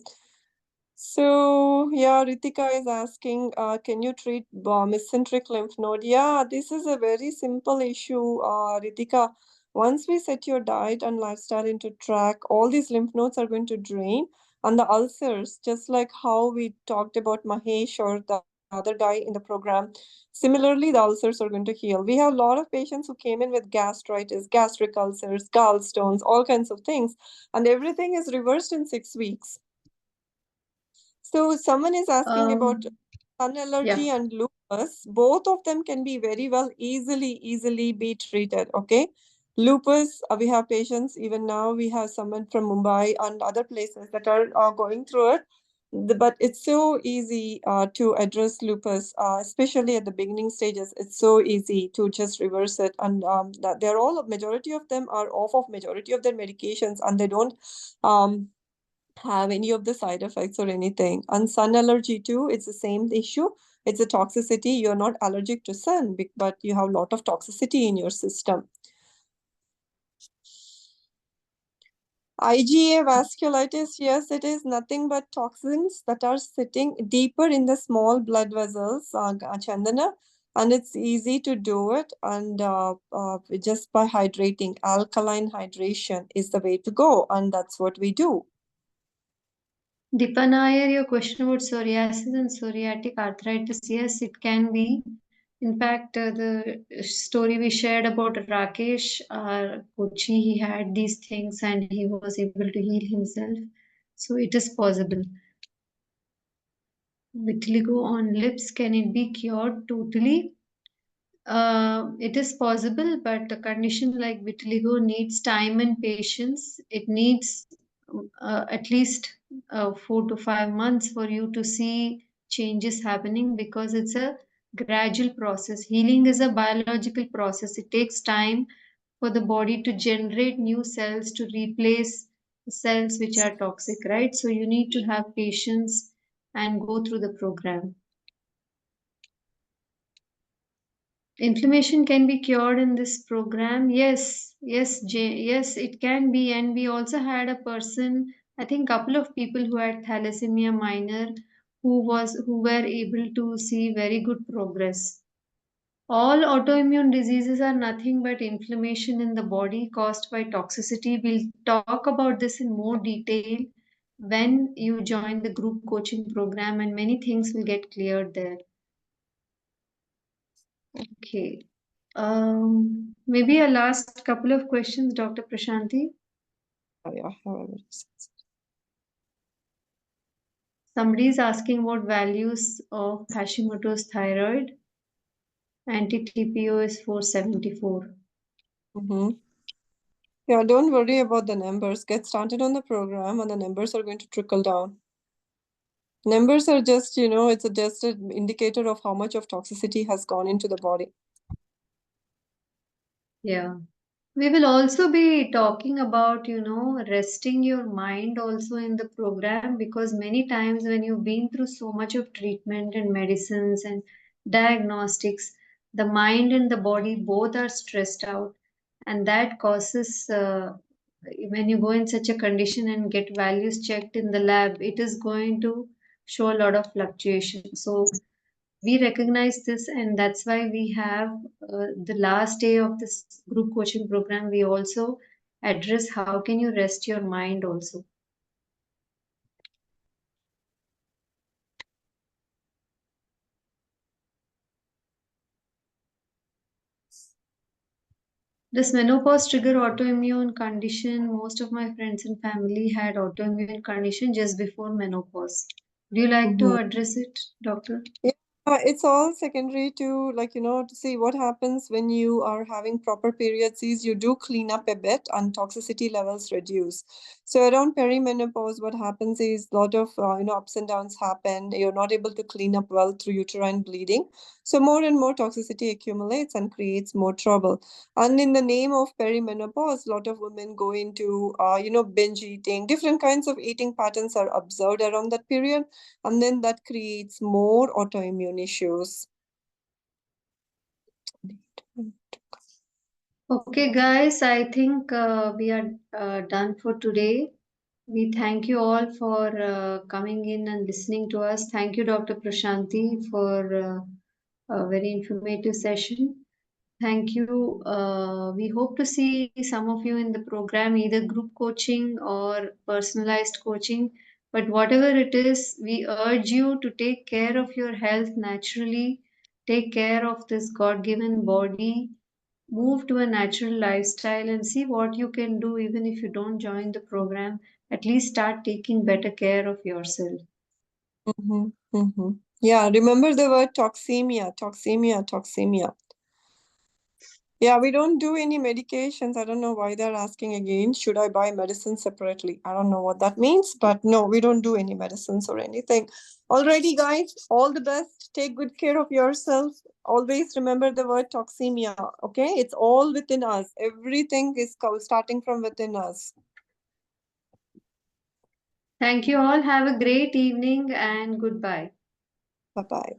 B: So, yeah, Ritika is asking, can you treat mesenteric lymph node? Yeah, this is a very simple issue, Ritika. Once we set your diet and lifestyle into track, all these lymph nodes are going to drain, and the ulcers, just like how we talked about Mahesh or the other guy in the program, similarly, the ulcers are going to heal. We have a lot of patients who came in with gastritis, gastric ulcers, gallstones, all kinds of things, and everything is reversed in 6 weeks. So someone is asking about sun allergy
A: Yeah.
B: and lupus. Both of them can be very well easily be treated. Okay. Lupus, we have patients, even now we have someone from Mumbai and other places that are going through it. But it's so easy to address lupus, especially at the beginning stages. It's so easy to just reverse it. And they're all, majority of them are off of majority of their medications and they don't um, have any of the side effects or anything. And sun allergy too, it's the same issue. It's a toxicity. You're not allergic to sun, but you have a lot of toxicity in your system. IgA vasculitis, yes, it is nothing but toxins that are sitting deeper in the small blood vessels, Chandana, and it's easy to do it. And just by hydrating, alkaline hydration is the way to go, and that's what we do.
A: Deepa Nair, your question about psoriasis and psoriatic arthritis, yes, it can be. In fact, the story we shared about Rakesh, Kochi, he had these things and he was able to heal himself. So it is possible. Vitiligo on lips, can it be cured totally? It is possible, but a condition like vitiligo needs time and patience. It needs at least 4 to 5 months for you to see changes happening because it's a gradual process. Healing is a biological process. It takes time for the body to generate new cells to replace the cells which are toxic, right? So you need to have patience and go through the program. Inflammation can be cured in this program. Yes, yes, yes, it can be. And we also had a person, I think, couple of people who had thalassemia minor, who were able to see very good progress. All autoimmune diseases are nothing but inflammation in the body caused by toxicity. We'll talk about this in more detail when you join the group coaching program, and many things will get cleared there. Okay. Maybe a last couple of questions, Dr. Prashanthi.
B: Oh, yeah, however it is.
A: Somebody is asking what values of Hashimoto's thyroid. Anti-TPO is 474.
B: Yeah, don't worry about the numbers. Get started on the program and the numbers are going to trickle down. Numbers are just, it's just an indicator of how much of toxicity has gone into the body.
A: Yeah. We will also be talking about, resting your mind also in the program, because many times when you've been through so much of treatment and medicines and diagnostics, the mind and the body both are stressed out, and that causes, when you go in such a condition and get values checked in the lab, it is going to show a lot of fluctuation. So we recognize this, and that's why we have the last day of this group coaching program, we also address how can you rest your mind also. Does menopause trigger autoimmune condition? Most of my friends and family had autoimmune condition just before menopause. Do you like to address it, doctor?
B: Yeah, it's all secondary to to see what happens when you are having proper periods is you do clean up a bit and toxicity levels reduce. So around perimenopause, what happens is a lot of ups and downs happen. You're not able to clean up well through uterine bleeding. So more and more toxicity accumulates and creates more trouble. And in the name of perimenopause, a lot of women go into binge eating. Different kinds of eating patterns are observed around that period. And then that creates more autoimmune issues.
A: Okay, guys, I think we are done for today. We thank you all for coming in and listening to us. Thank you, Dr. Prashanthi, for a very informative session. Thank you. We hope to see some of you in the program, either group coaching or personalized coaching. But whatever it is, we urge you to take care of your health naturally, take care of this God given body, move to a natural lifestyle, and see what you can do even if you don't join the program. At least start taking better care of yourself.
B: Yeah, remember the word toxemia, toxemia, toxemia. Yeah, we don't do any medications. I don't know why they're asking again. Should I buy medicine separately? I don't know what that means, but no, we don't do any medicines or anything. Alrighty, guys, all the best. Take good care of yourself. Always remember the word toxemia, okay? It's all within us. Everything is starting from within us.
A: Thank you all. Have a great evening and goodbye.
B: Bye-bye.